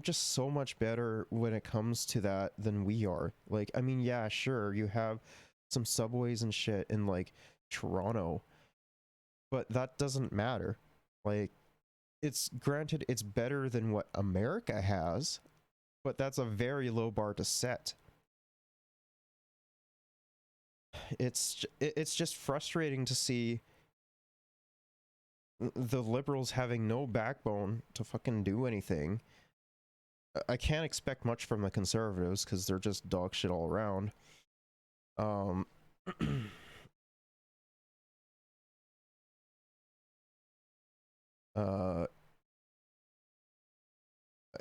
just so much better when it comes to that than we are. Like, I mean, yeah, sure, you have some subways and shit in like Toronto, but that doesn't matter. Like, it's granted it's better than what America has, but that's a very low bar to set. It's just frustrating to see the liberals having no backbone to fucking do anything. I can't expect much from the conservatives because they're just dog shit all around.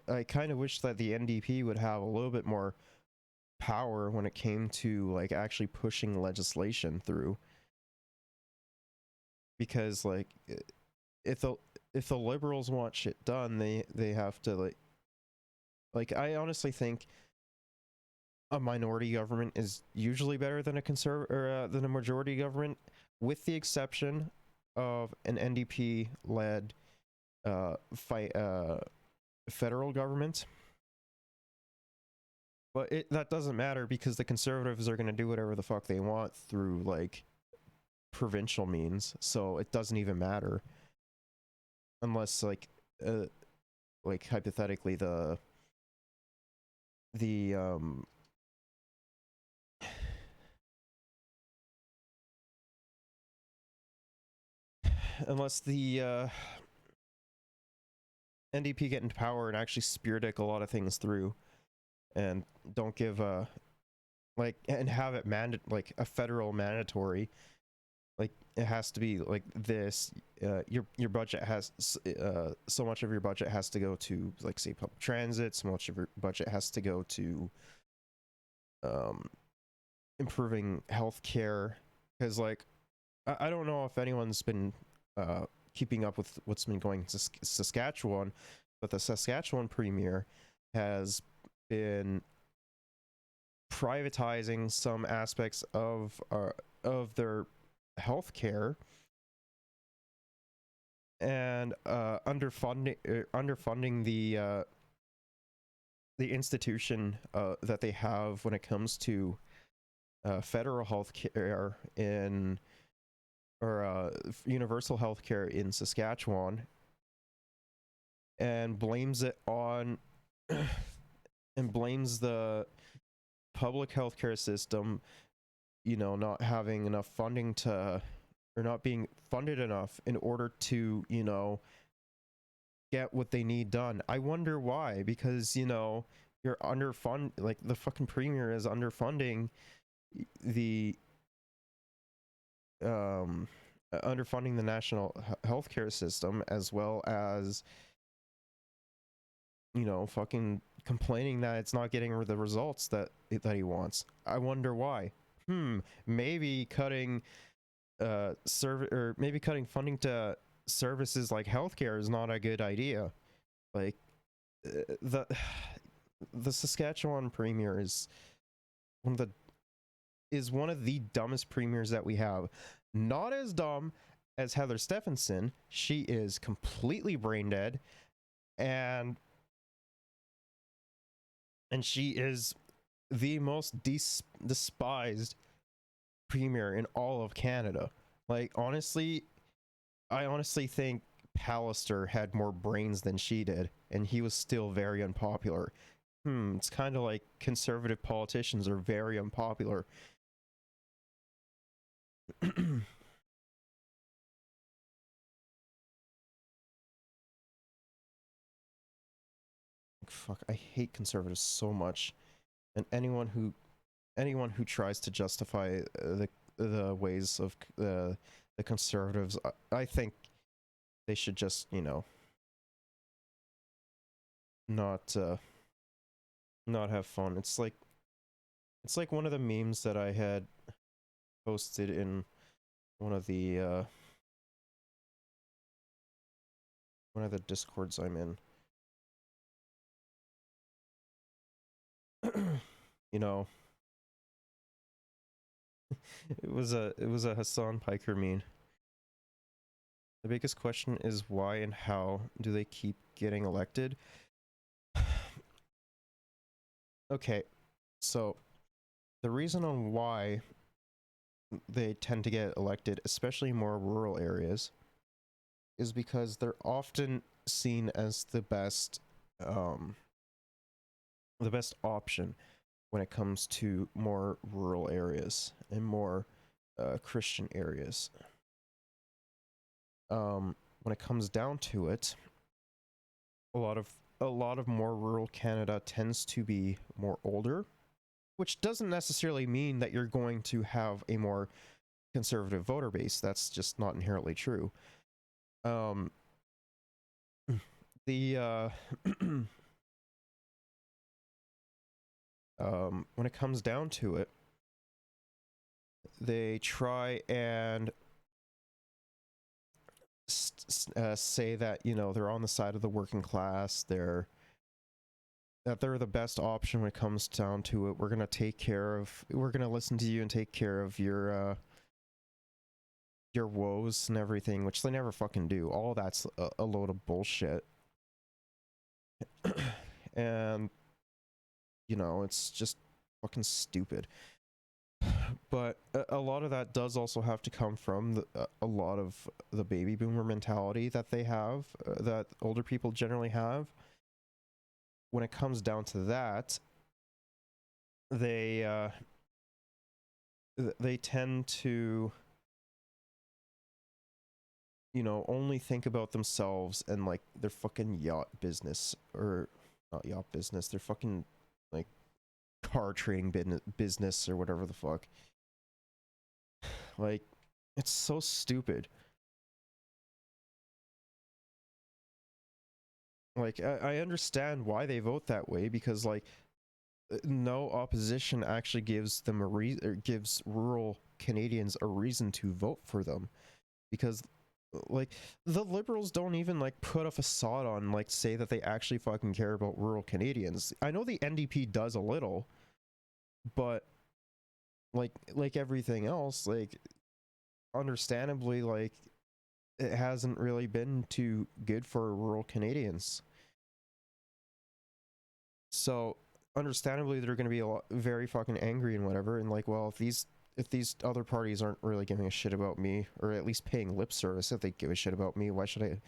I kind of wish that the NDP would have a little bit more power when it came to like actually pushing legislation through, because like if the liberals want shit done, they have to like I honestly think a minority government is usually better than than a majority government, with the exception of an NDP led federal government. But that doesn't matter because the conservatives are going to do whatever the fuck they want through like provincial means, so it doesn't even matter unless like hypothetically the unless the NDP get into power and actually spear dick a lot of things through and don't give and have it like a federal mandatory, like it has to be like this, your budget has so much of your budget has to go to like say public transit, so much of your budget has to go to improving healthcare, because like I don't know if anyone's been keeping up with what's been going to Saskatchewan, but the Saskatchewan premier has been privatizing some aspects of their healthcare and underfunding the institution that they have when it comes to federal healthcare universal healthcare in Saskatchewan, and blames it on and blames the public healthcare system, not having enough funding or not being funded enough in order to, get what they need done. I wonder why, because, you're like the fucking premier is underfunding the underfunding the national healthcare system, as well as fucking complaining that it's not getting the results that he wants. I wonder why. Maybe cutting maybe cutting funding to services like healthcare is not a good idea. Like the Saskatchewan premier is one of the dumbest premiers that we have. Not as dumb as Heather Stephenson. She is completely brain dead, and she is the most despised premier in all of Canada. Like, honestly, I honestly think Pallister had more brains than she did, and he was still very unpopular. It's kind of like conservative politicians are very unpopular. fuck, I hate conservatives so much, and anyone who tries to justify the ways of the conservatives, I think they should just, you know, not have fun. It's like one of the memes that I had posted in one of the discords I'm in. You know, it was a Hassan Piker meme. The biggest question is why and how do they keep getting elected? Okay, so the reason on why they tend to get elected, especially in more rural areas, is because they're often seen as the best option when it comes to more rural areas and more Christian areas. When it comes down to it, a lot of more rural Canada tends to be more older, which doesn't necessarily mean that you're going to have a more conservative voter base. That's just not inherently true. When it comes down to it, they try and say that, you know, they're on the side of the working class, they're the best option when it comes down to it. We're gonna listen to you and take care of your woes and everything, which they never fucking do. All that's a load of bullshit. And, you know, it's just fucking stupid. But a lot of that does also have to come from a lot of the baby boomer mentality that they have, that older people generally have. When it comes down to that, they tend to, you know, only think about themselves and like their fucking yacht business, or not yacht business, their fucking like car trading business or whatever the fuck. Like, it's so stupid. Like, I understand why they vote that way, because like no opposition actually gives them gives rural Canadians a reason to vote for them, because like the Liberals don't even like put a facade on, like say that they actually fucking care about rural Canadians. I know the NDP does a little, but like everything else, like understandably, like it hasn't really been too good for rural Canadians. So understandably they're going to be very fucking angry and whatever, and like, well, if these other parties aren't really giving a shit about me, or at least paying lip service, if they give a shit about me, why should I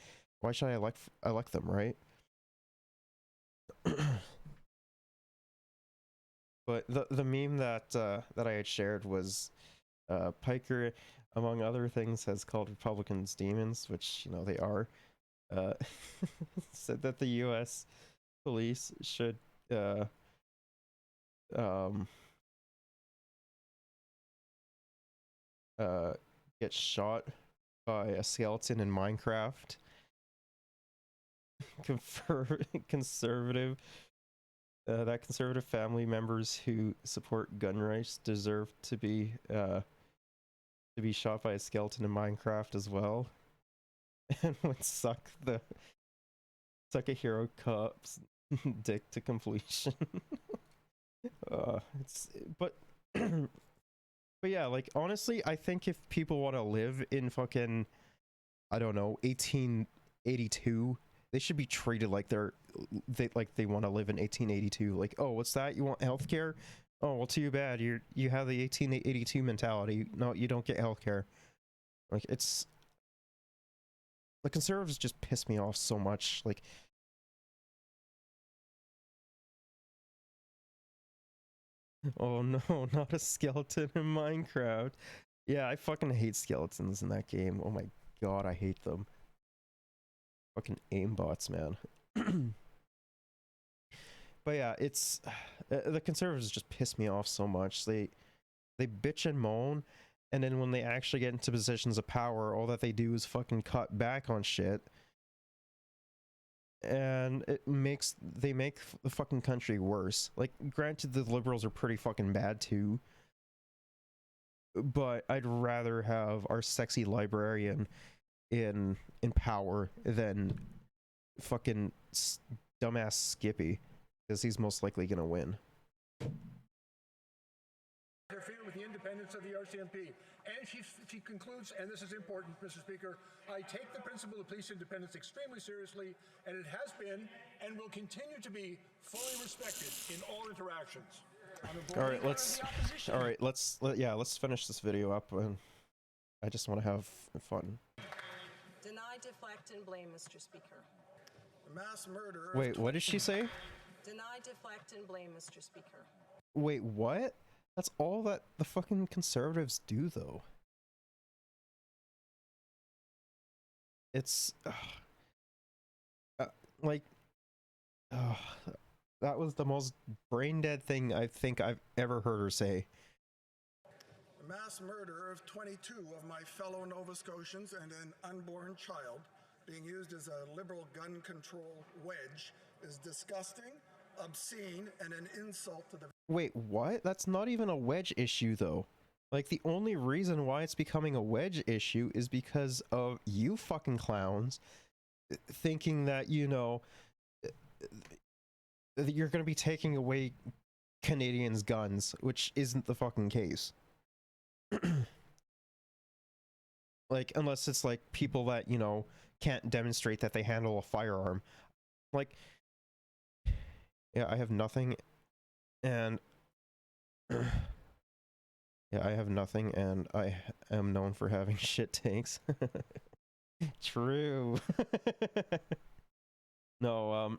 elect them, right? But the meme that I had shared was Piker, among other things, has called Republicans demons, which, you know, they are. Said that the U.S. police should get shot by a skeleton in Minecraft. Conservative that conservative family members who support gun rights deserve to be shot by a skeleton in Minecraft as well, and would suck a hero cop's dick to completion. But yeah, like honestly, I think if people want to live in fucking, I don't know, 1882, they should be treated like they want to live in 1882. Like, oh, what's that? You want healthcare? Oh, well, too bad. You have the 1882 mentality. No, you don't get healthcare. Like, it's, the conservatives just piss me off so much. Like, oh no, not a skeleton in Minecraft. Yeah, I fucking hate skeletons in that game. Oh my god, I hate them. Fucking aimbots, man. But yeah, it's the conservatives just piss me off so much. They bitch and moan, and then when they actually get into positions of power, all that they do is fucking cut back on shit. And they make the fucking country worse. Like, granted, the liberals are pretty fucking bad too, but I'd rather have our sexy librarian in power than fucking dumbass Skippy, because he's most likely gonna win. Interfere with the independence of the RCMP. And she concludes, and this is important, Mr. Speaker, I take the principle of police independence extremely seriously, and it has been and will continue to be fully respected in all interactions. Let's finish this video up, and I just want to have fun. Deny, deflect, and blame, Mr. Speaker. Mass murder. Wait, what did she say? Deny, deflect, and blame, Mr. Speaker. Wait, what? That's all that the fucking conservatives do, though. It's that was the most brain dead thing I think I've ever heard her say. The mass murder of 22 of my fellow Nova Scotians and an unborn child being used as a liberal gun control wedge is disgusting, obscene, and an insult to the... Wait, what? That's not even a wedge issue, though. Like, the only reason why it's becoming a wedge issue is because of you fucking clowns thinking that, you know, that you're gonna be taking away Canadians' guns, which isn't the fucking case. Like, unless it's like people that, you know, can't demonstrate that they handle a firearm. Like, yeah, I have nothing, and yeah, I have nothing, and I am known for having shit takes. True. No,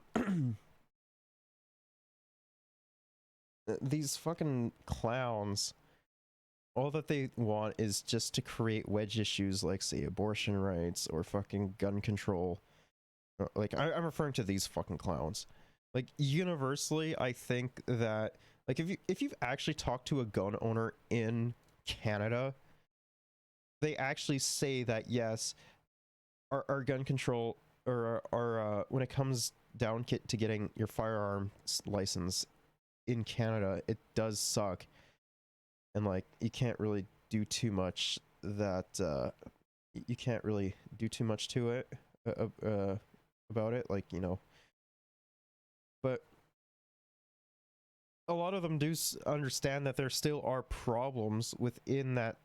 these fucking clowns, all that they want is just to create wedge issues like, say, abortion rights or fucking gun control. Like, I'm referring to these fucking clowns. Like, universally, I think that, like, if you've actually talked to a gun owner in Canada, they actually say that, yes, our gun control, or our when it comes down to getting your firearm license in Canada, it does suck. And, like, you can't really do too much you can't really do too much to it, about it, like, you know. But a lot of them do understand that there still are problems within that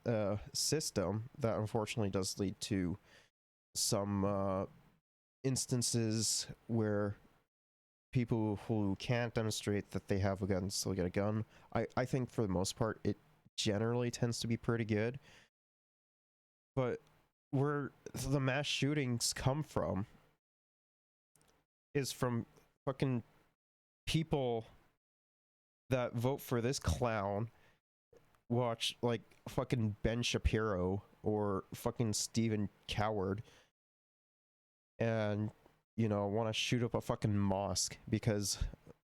system that unfortunately does lead to some instances where people who can't demonstrate that they have a gun still get a gun. I think for the most part it generally tends to be pretty good. But where the mass shootings come from is from fucking people that vote for this clown, watch like fucking Ben Shapiro or fucking Stephen Coward, and, you know, want to shoot up a fucking mosque because,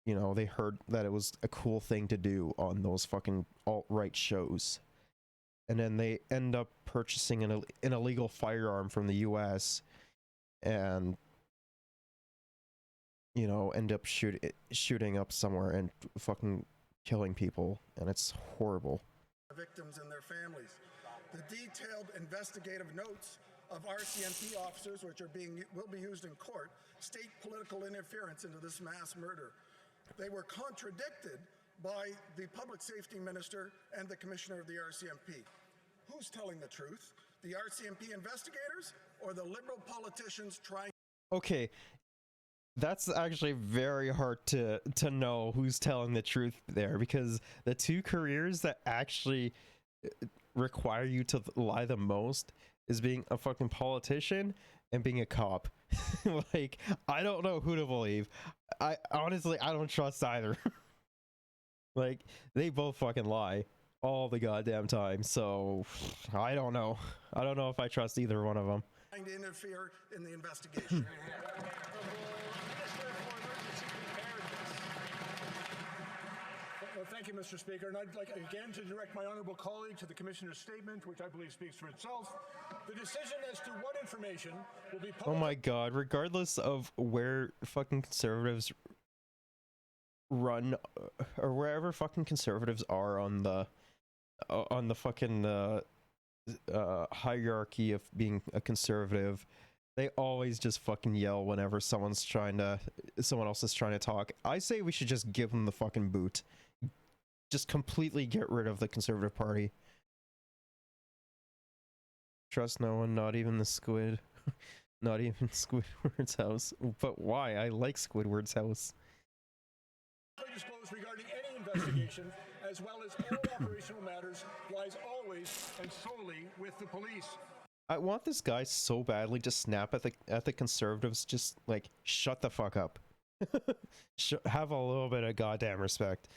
you know, they heard that it was a cool thing to do on those fucking alt-right shows. And then they end up purchasing an illegal firearm from the US and, you know, end up shooting up somewhere and fucking killing people, and it's horrible. Victims and their families. The detailed investigative notes of RCMP officers, which will be used in court, state political interference into this mass murder. They were contradicted by the public safety minister and the commissioner of the RCMP. Who's telling the truth? The RCMP investigators or the liberal politicians trying? Okay, that's actually very hard to know who's telling the truth there, because the two careers that actually require you to lie the most is being a fucking politician and being a cop. Like, I don't know who to believe. I honestly don't trust either. Like, they both fucking lie all the goddamn time, so I don't know. I don't know if I trust either one of them. Trying to interfere in the investigation. Well, thank you, Mr. Speaker. And I'd like again to direct my honourable colleague to the Commissioner's statement, which I believe speaks for itself. The decision as to what information will be Oh my god, regardless of where fucking conservatives run, or wherever fucking conservatives are on the fucking hierarchy of being a conservative, they always just fucking yell whenever someone else is trying to talk. I say we should just give them the fucking boot. Just completely get rid of the Conservative Party. Trust no one, not even the squid. Not even Squidward's house. But why? I like Squidward's house. Disclosed regarding any investigation, as well as all operational matters, lies always and solely with the police. I want this guy so badly to snap at the conservatives. Just like shut the fuck up. Have a little bit of goddamn respect.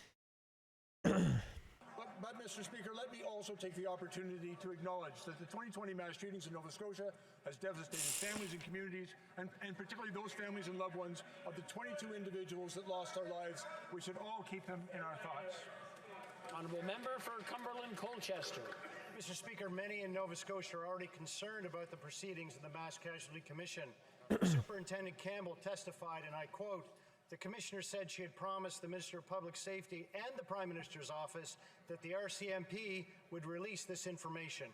But Mr. Speaker, let me also take the opportunity to acknowledge that the 2020 mass shootings in Nova Scotia has devastated families and communities, and particularly those families and loved ones of the 22 individuals that lost their lives. We should all keep them in our thoughts. Honourable Member for Cumberland Colchester. Mr. Speaker, many in Nova Scotia are already concerned about the proceedings of the Mass Casualty Commission. Superintendent Campbell testified, and I quote, "The Commissioner said she had promised the Minister of Public Safety and the Prime Minister's office that the RCMP would release this information.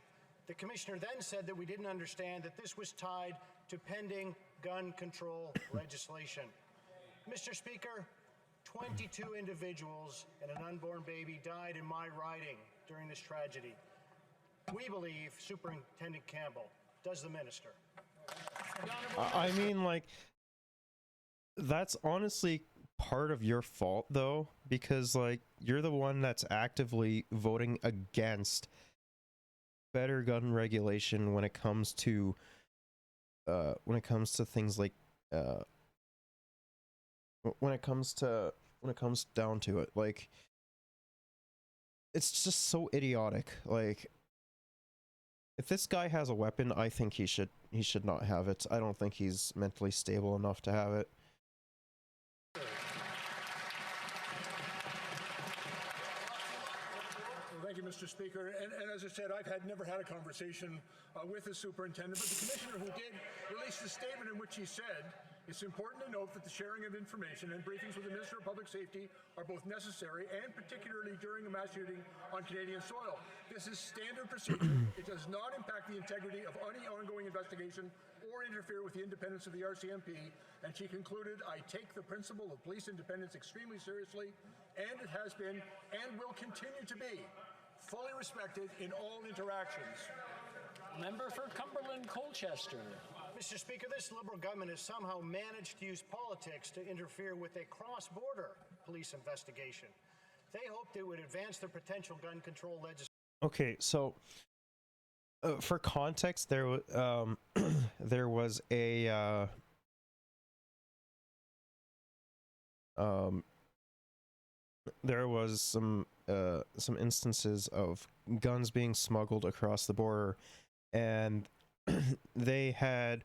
The Commissioner then said that we didn't understand that this was tied to pending gun control legislation." Mr. Speaker, 22 individuals and an unborn baby died in my riding during this tragedy. We believe Superintendent Campbell. Does the Minister? I mean, like, that's honestly part of your fault, though, because, like, you're the one that's actively voting against better gun regulation when it comes to things like when it comes down to it. Like, it's just so idiotic. Like, if this guy has a weapon, I think he should not have it. I don't think he's mentally stable enough to have it. Thank you, Mr. Speaker. And as I said, I've never had a conversation with the superintendent, but the commissioner who did released a statement in which he said, "It's important to note that the sharing of information and briefings with the Minister of Public Safety are both necessary and particularly during a mass shooting on Canadian soil. This is standard procedure. It does not impact the integrity of any ongoing investigation or interfere with the independence of the RCMP." And she concluded, "I take the principle of police independence extremely seriously, and it has been and will continue to be fully respected in all interactions." Member for Cumberland Colchester. Mr. Speaker, this Liberal government has somehow managed to use politics to interfere with a cross-border police investigation. They hoped it would advance their potential gun control legislation. Okay, so for context, there was some instances of guns being smuggled across the border, and they had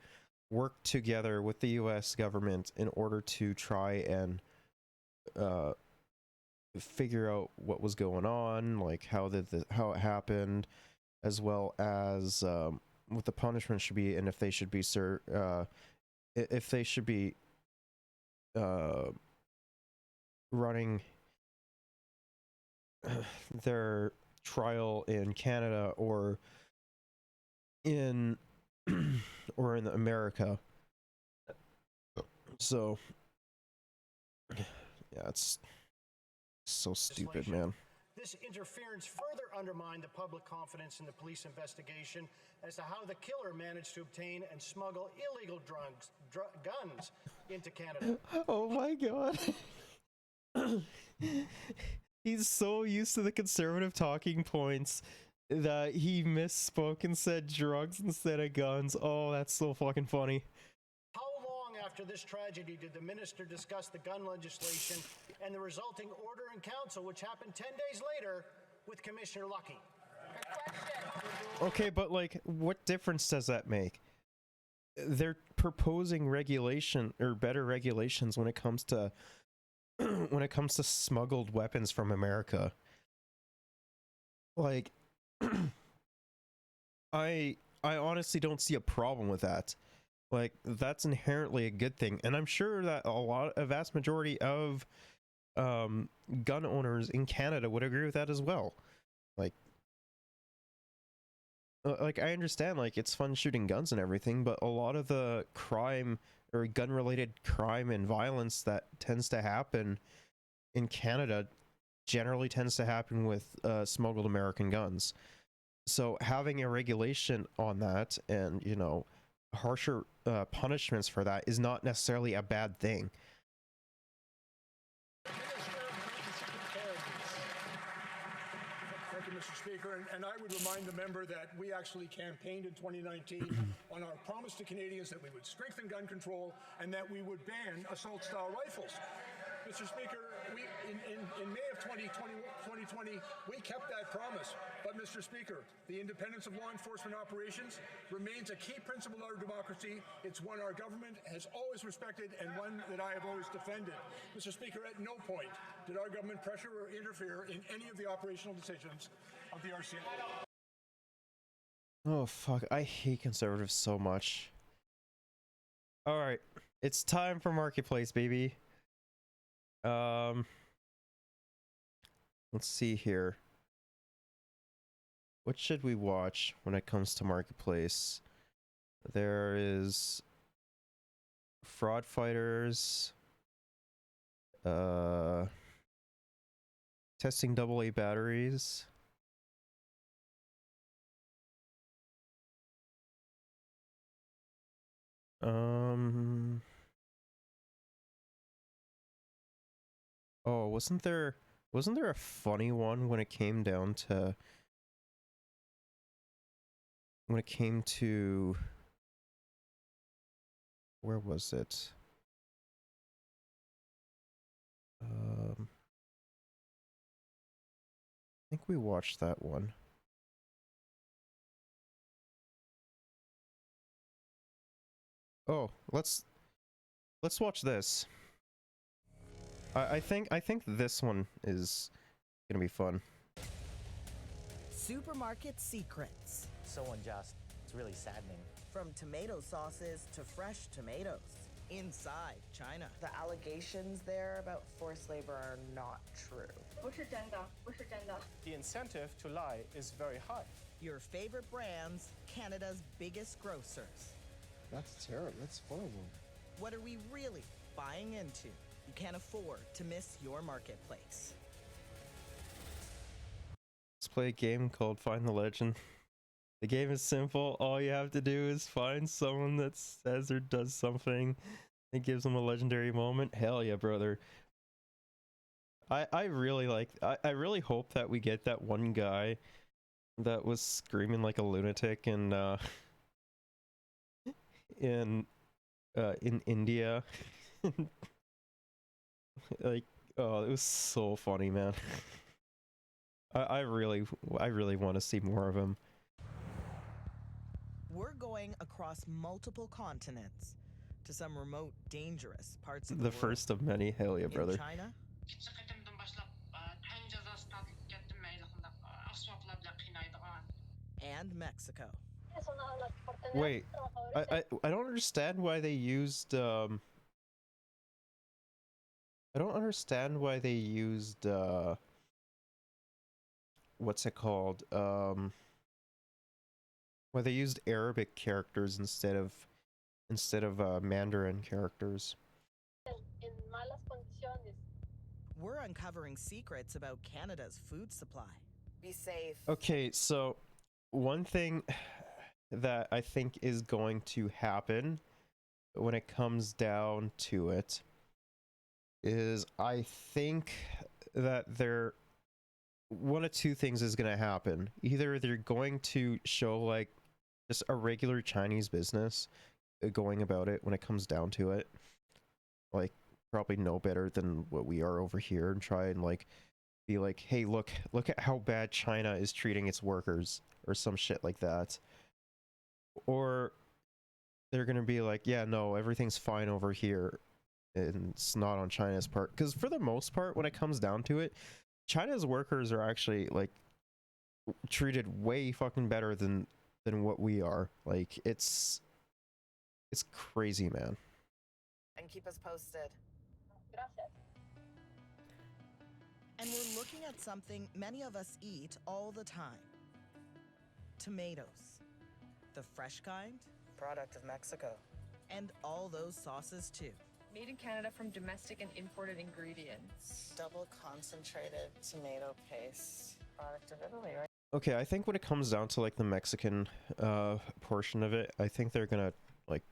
worked together with the US government in order to try and figure out what was going on, like how it happened, as well as what the punishment should be, and if they should be running their trial in Canada or in America. So yeah, it's so stupid, man. This interference further undermined the public confidence in the police investigation as to how the killer managed to obtain and smuggle illegal guns into Canada. Oh my god. He's so used to the conservative talking points that he misspoke and said drugs instead of guns. Oh, that's so fucking funny. How long after this tragedy did the minister discuss the gun legislation and the resulting order in council, which happened 10 days later with Commissioner Lucky? Okay, but like, what difference does that make? They're proposing regulation or better regulations when it comes to when it comes to smuggled weapons from America. Like, I honestly don't see a problem with that. Like, that's inherently a good thing, and I'm sure that a vast majority of gun owners in Canada would agree with that as well. Like I understand, like, it's fun shooting guns and everything, but a lot of the crime or gun-related crime and violence that tends to happen in Canada generally tends to happen with smuggled American guns. So having a regulation on that and, you know, harsher punishments for that is not necessarily a bad thing. Thank you, Mr. Speaker. And I would remind the member that we actually campaigned in 2019 on our promise to Canadians that we would strengthen gun control and that we would ban assault-style rifles. Mr. Speaker, in May of 2020, we kept that promise. But, Mr. Speaker, the independence of law enforcement operations remains a key principle of our democracy. It's one our government has always respected and one that I have always defended. Mr. Speaker, at no point did our government pressure or interfere in any of the operational decisions of the RCMP. Oh, fuck. I hate conservatives so much. Alright. It's time for Marketplace, baby. Let's see here. What should we watch when it comes to Marketplace? There is Fraud Fighters, testing AA batteries. Oh, wasn't there a funny one when it came down to where was it? I think we watched that one. Oh, let's watch this. I think this one is gonna be fun. Supermarket secrets. So unjust. It's really saddening. From tomato sauces to fresh tomatoes. Inside China. The allegations there about forced labor are not true. 不是真的，不是真的。 The incentive to lie is very high. Your favorite brands, Canada's biggest grocers. That's terrible. That's horrible. What are we really buying into? You can't afford to miss your marketplace. Let's play a game called Find the Legend. The game is simple. All you have to do is find someone that says or does something that gives them a legendary moment. Hell yeah, brother. I really like, I really hope that we get that one guy that was screaming like a lunatic in India. Like, oh, it was so funny, man. I really want to see more of him. We're going across multiple continents to some remote, dangerous parts of the world. The first of many. Hell yeah, brother. In China. And Mexico. Wait, I don't understand why they used I don't understand why they used what's it called? Why they used Arabic characters instead of Mandarin characters. We're uncovering secrets about Canada's food supply. Be safe. Okay, so one thing that I think is going to happen when it comes down to it is I think that one of two things is going to happen. Either they're going to show like just a regular Chinese business going about it when it comes down to it, like probably no better than what we are over here, and try and like be like, hey, look at how bad China is treating its workers or some shit like that. Or they're gonna be like, yeah, no, everything's fine over here, and it's not on China's part, because for the most part, when it comes down to it, China's workers are actually like treated way fucking better than what we are. Like it's crazy, man. And keep us posted. And we're looking at something many of us eat all the time. Tomatoes. The fresh kind. Product of Mexico. And all those sauces too. Made in Canada from domestic and imported ingredients. Double concentrated tomato paste. Product of Italy, right? Okay, I think when it comes down to like the Mexican portion of it, I think they're gonna like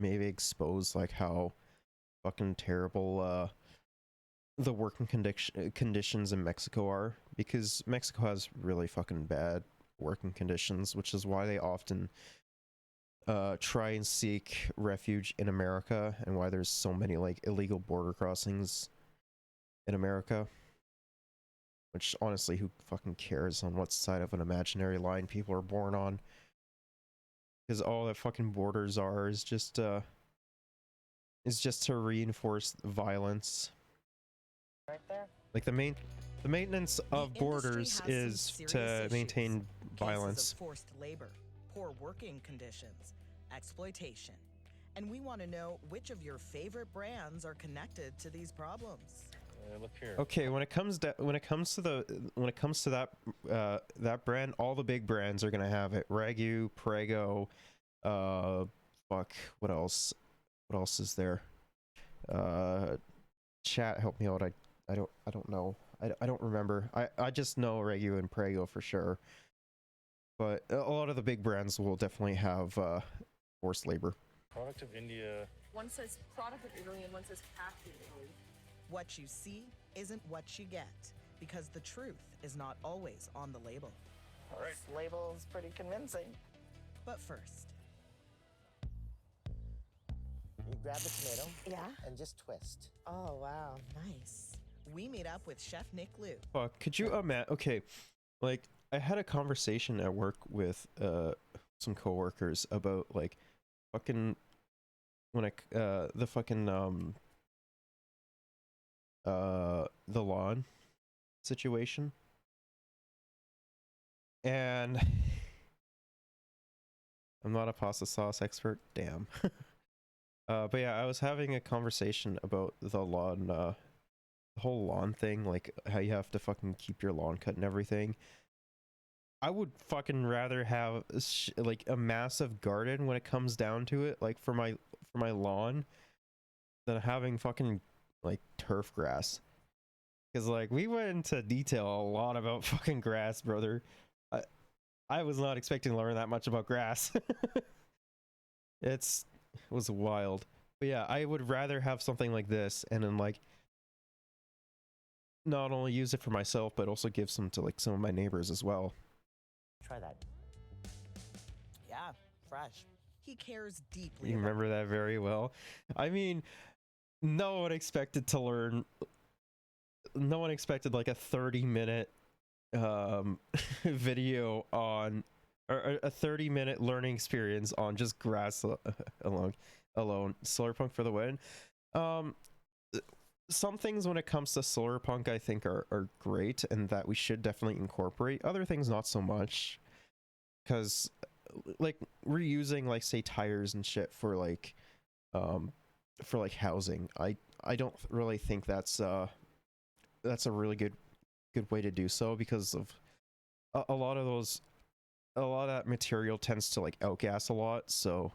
maybe expose like how fucking terrible the working conditions in Mexico are, because Mexico has really fucking bad working conditions, which is why they often try and seek refuge in America, and why there's so many like illegal border crossings in America. Which honestly, who fucking cares on what side of an imaginary line people are born on? Because all that fucking borders are is just to reinforce violence. Right there. Like the maintenance of borders is to maintain violence. Cases of forced labor, poor working conditions, exploitation. And we want to know which of your favorite brands are connected to these problems. Look here. Okay, when it comes to that that brand, all the big brands are gonna have it. Ragu, Prego, fuck, what else? What else is there? Chat, help me out. I don't know. I don't remember. I just know Ragu and Prego for sure. But a lot of the big brands will definitely have forced labor. Product of India. One says product of Italy and one says craft in Italy. What you see isn't what you get, because the truth is not always on the label. All right. This label's pretty convincing. But first, You grab the tomato. Yeah? And just twist. Oh, wow. Nice. we meet up with Chef Nick Liu. Fuck, could you imagine? Okay, like I had a conversation at work with some coworkers about like fucking when the fucking the lawn situation, and I'm not a pasta sauce expert, damn. But yeah, I was having a conversation about the lawn, the whole lawn thing, like how you have to fucking keep your lawn cut and everything. I would fucking rather have like a massive garden when it comes down to it, like for my lawn, than having fucking like turf grass. Because like we went into detail a lot about fucking grass, brother. I was not expecting to learn that much about grass. It was wild. But yeah, I would rather have something like this and then like not only use it for myself but also give some to like some of my neighbors as well. Try that. Yeah, fresh. He cares deeply. You remember that very well. I mean, no one expected to learn. No one expected like a 30-minute video on, or a 30-minute learning experience on just grass alone. Solarpunk for the win. Some things when it comes to Solarpunk I think are great and that we should definitely incorporate. Other things not so much, because like we're using like say tires and shit for like housing. I don't really think that's a really good way to do so, because of a lot of that material tends to like outgas a lot. So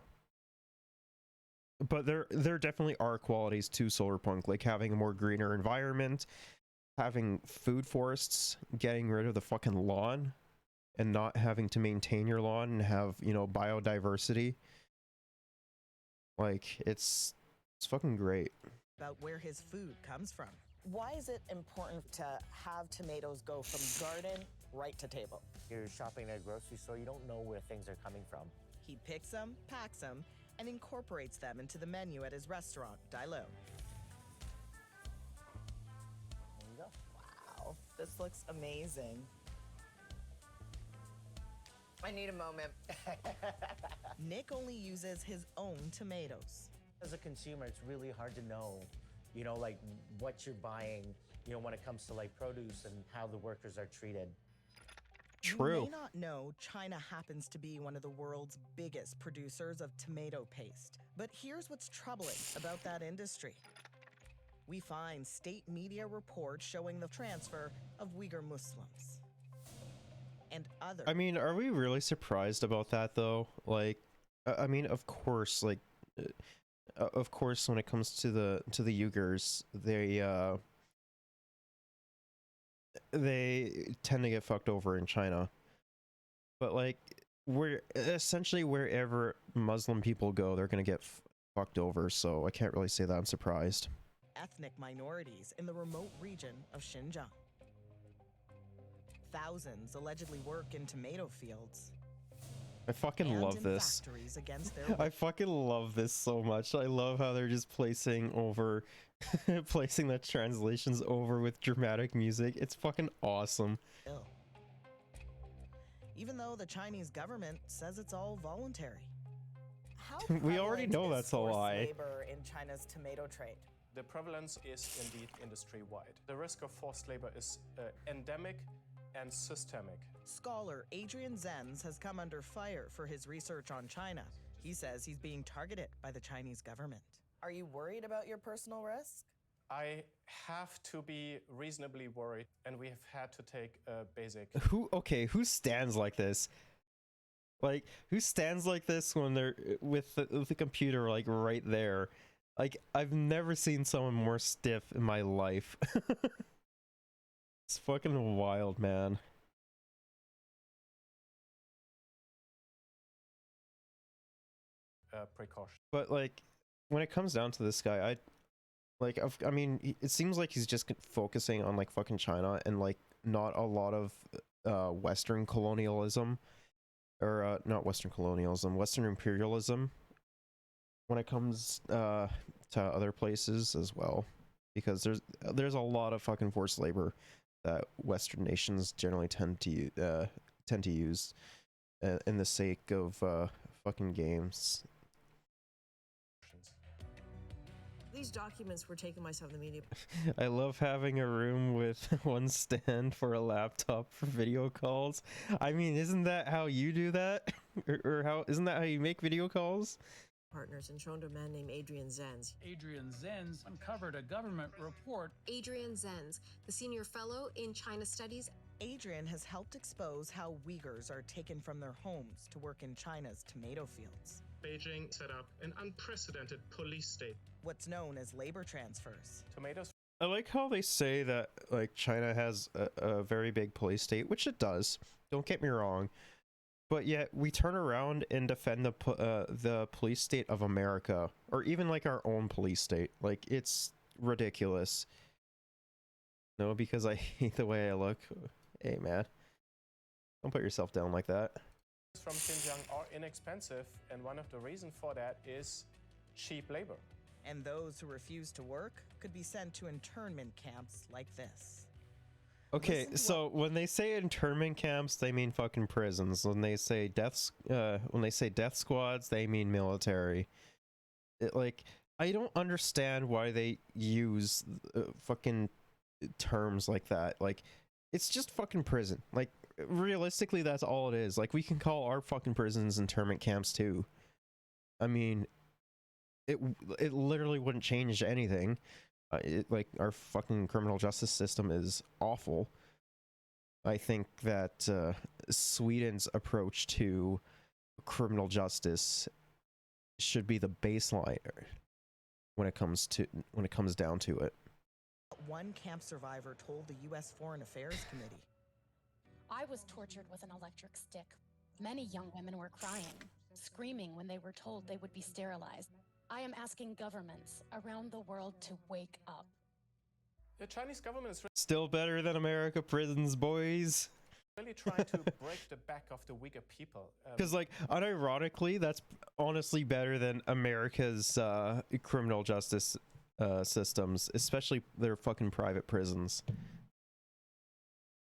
but there definitely are qualities to Solarpunk, like having a more greener environment, having food forests, getting rid of the fucking lawn and not having to maintain your lawn and have, you know, biodiversity. Like it's fucking great. About where his food comes from. Why is it important to have tomatoes go from garden right to table? You're shopping at a grocery store, you don't know where things are coming from. He picks them, packs them, and incorporates them into the menu at his restaurant, Dilo. There you go. Wow, this looks amazing. I need a moment. Nick only uses his own tomatoes. As a consumer, it's really hard to know, you know, like what you're buying, you know, when it comes to like produce and how the workers are treated. You may not know China happens to be one of the world's biggest producers of tomato paste. But here's what's troubling about that industry. We find state media reports showing the transfer of Uyghur Muslims and other. I mean, are we really surprised about that though? Like, I mean, of course, like, of course, when it comes to the Uyghurs, they tend to get fucked over in China. But like, essentially wherever Muslim people go, they're gonna get fucked over. So I can't really say that I'm surprised. Ethnic minorities in the remote region of Xinjiang. Thousands allegedly work in tomato fields. I fucking love this. I fucking love this so much. I love how they're just placing the translations over with dramatic music. It's fucking awesome. Even though the Chinese government says it's all voluntary. How we already know is that's a forced lie. labor in China's tomato trade? The prevalence is indeed industry-wide. The risk of forced labor is endemic and systemic. Scholar Adrian Zenz has come under fire for his research on China. He says he's being targeted by the Chinese government. Are you worried about your personal risk? I have to be reasonably worried, and we have had to take a basic... Who stands like this? Like, who stands like this when they're with the computer, like, right there? Like, I've never seen someone more stiff in my life. It's fucking wild, man. Precaution. But, like, when it comes down to this guy, I mean, it seems like he's just focusing on, like, fucking China and, like, not a lot of Western colonialism. Or, not Western colonialism, Western imperialism. When it comes to other places as well. Because there's a lot of fucking forced labor that Western nations generally tend to use in the sake of fucking games. These documents were taken by some of the media. I love having a room with one stand for a laptop for video calls. I mean, isn't that how you do that? or how isn't that how you make video calls? Partners and shown to a man named Adrian Zenz. Adrian Zenz uncovered a government report. Adrian Zenz, the senior fellow in China Studies. Adrian has helped expose how Uyghurs are taken from their homes to work in China's tomato fields. Beijing set up an unprecedented police state. What's known as labor transfers. Tomatoes. I like how they say that, like, China has a very big police state, which it does. Don't get me wrong. But yet we turn around and defend the police state of America, or even like our own police state. Like, it's ridiculous. No, because I hate the way I look. Hey, man, don't put yourself down like that. From Xinjiang are inexpensive, and one of the reasons for that is cheap labor. And those who refuse to work could be sent to internment camps like this. Okay, so when they say internment camps, they mean fucking prisons. When they say death squads, they mean military. Like, I don't understand why they use fucking terms like that. Like, it's just fucking prison. Like, realistically, that's all it is. Like, we can call our fucking prisons internment camps too. I mean, it literally wouldn't change anything. Like, our fucking criminal justice system is awful. I think that Sweden's approach to criminal justice should be the baseline when it comes down to it. One camp survivor told the U.S. Foreign Affairs Committee. I was tortured with an electric stick. Many young women were crying, screaming when they were told they would be sterilized. I am asking governments around the world to wake up. The Chinese government is Still better than America prisons, boys. really trying to break the back of the Uyghur people. Because, like, unironically, that's honestly better than America's criminal justice systems, especially their fucking private prisons.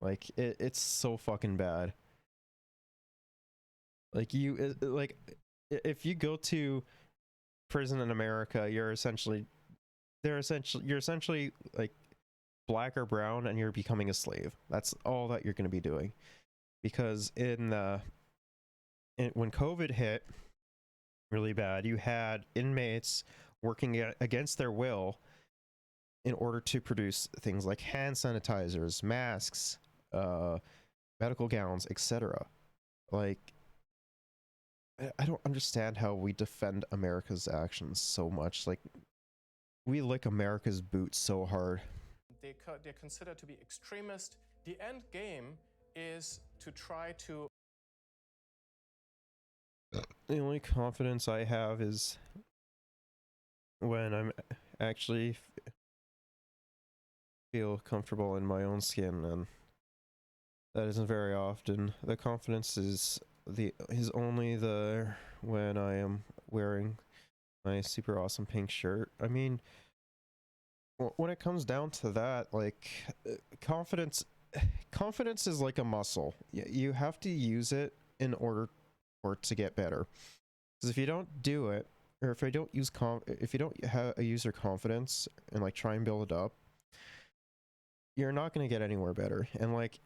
Like, it's so fucking bad. Like, if you go to prison in America, you're essentially like black or brown, and you're becoming a slave. That's all that you're going to be doing. Because when COVID hit really bad, you had inmates working against their will in order to produce things like hand sanitizers, masks, medical gowns, etc. Like, I don't understand how we defend America's actions so much. Like, we lick America's boots so hard. They're considered to be extremist. The end game is to try to... The only confidence I have is when I'm actually feel comfortable in my own skin, and that isn't very often. The confidence is only there when I am wearing my super awesome pink shirt. I mean, when it comes down to that, like, confidence is like a muscle. You have to use it in order for it to get better. Because if you don't do it, or if you don't use your confidence and like try and build it up, you're not going to get anywhere better. And like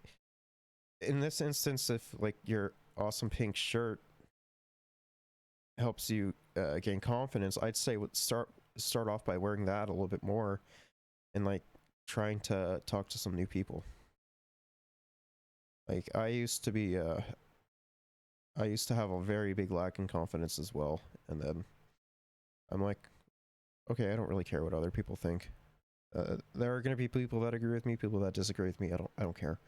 in this instance, if like your awesome pink shirt helps you gain confidence, I'd say start off by wearing that a little bit more and like trying to talk to some new people. Like I used to have a very big lack in confidence as well, and then I'm like, okay, I don't really care what other people think. There are going to be people that agree with me, people that disagree with me. I don't care.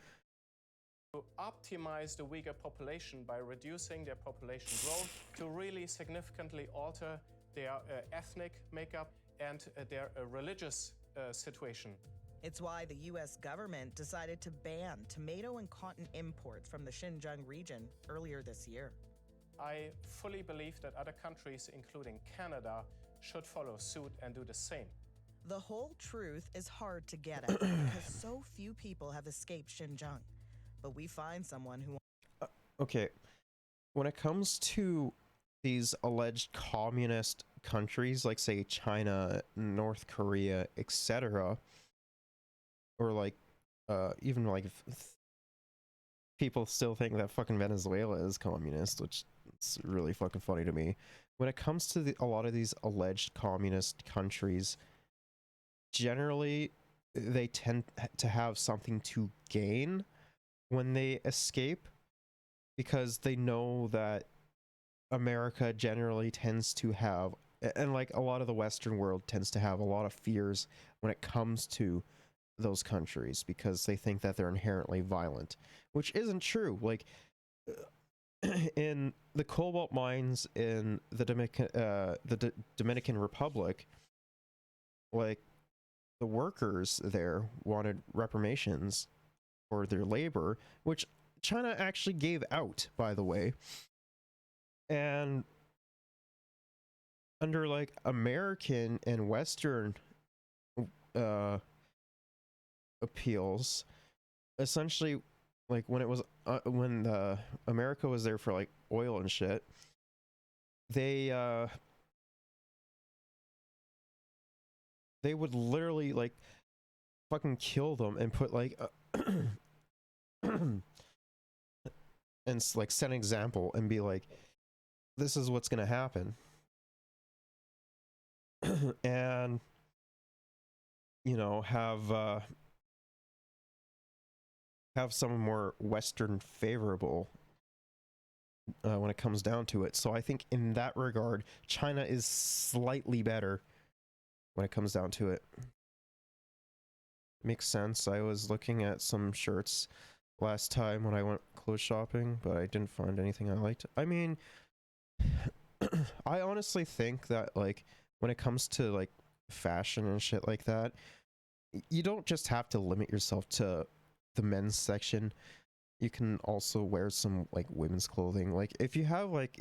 To optimize the Uyghur population by reducing their population growth to really significantly alter their ethnic makeup and their religious situation. It's why the US government decided to ban tomato and cotton imports from the Xinjiang region earlier this year. I fully believe that other countries, including Canada, should follow suit and do the same. The whole truth is hard to get at because so few people have escaped Xinjiang. But we find someone who... Okay, when it comes to these alleged communist countries, like say China, North Korea, etc., or like even like people still think that fucking Venezuela is communist, which is really fucking funny to me. When it comes to a lot of these alleged communist countries, generally they tend to have something to gain when they escape, because they know that America generally tends to have, and like a lot of the Western world tends to have, a lot of fears when it comes to those countries, because they think that they're inherently violent, which isn't true. Like in the cobalt mines in the Dominican Republic, like the workers there wanted reparations for their labor, which China actually gave out, by the way. And under like American and Western appeals, essentially, like when it was when America was there for like oil and shit, they would literally like fucking kill them and put like and like set an example and be like, this is what's gonna happen. And you know, have some more Western favorable when it comes down to it. So I think in that regard, China is slightly better when it comes down to it. Makes sense. I was looking at some shirts last time when I went clothes shopping, but I didn't find anything I liked. I mean, I honestly think that like when it comes to like fashion and shit like that, you don't just have to limit yourself to the men's section. You can also wear some like women's clothing. Like if you have like,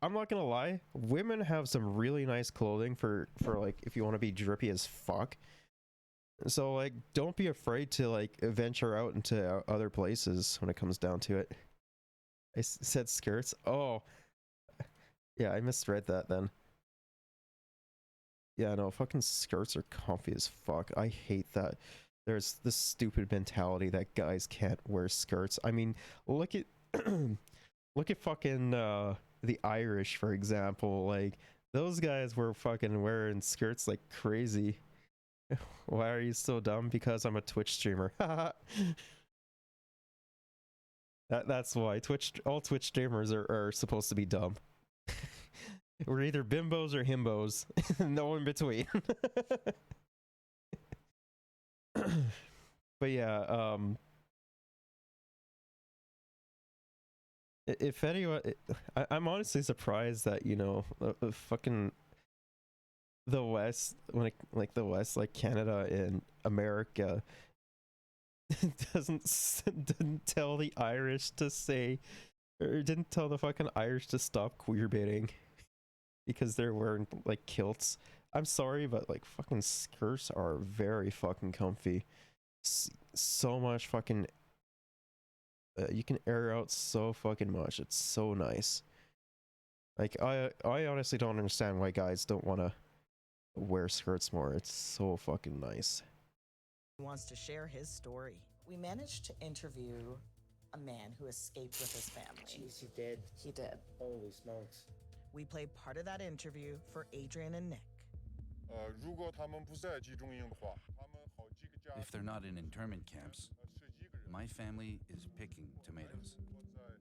I'm not gonna lie, women have some really nice clothing for like if you want to be drippy as fuck. So like don't be afraid to like venture out into other places when it comes down to it. I said skirts. Oh yeah, I misread that then. Yeah, no, fucking skirts are comfy as fuck. I hate that. There's this stupid mentality that guys can't wear skirts. I mean, look at look at fucking the Irish, for example. Like, those guys were fucking wearing skirts like crazy. Why are you so dumb? Because I'm a Twitch streamer. That's why all Twitch streamers are supposed to be dumb. We're either bimbos or himbos. No in between. But yeah, if anyone, I'm honestly surprised that, you know, fucking the West, like the West, like Canada and America, didn't tell the Irish to say, or didn't tell the fucking Irish to stop queerbaiting because they're wearing like kilts. I'm sorry, but like fucking skirts are very fucking comfy. So much fucking you can air out so fucking much. It's so nice. Like, I honestly don't understand why guys don't want to wear skirts more. It's so fucking nice. He wants to share his story. We managed to interview a man who escaped with his family. Jeez, he did. He did. Holy smokes. We played part of that interview for Adrian and Nick. If they're not in internment camps, my family is picking tomatoes.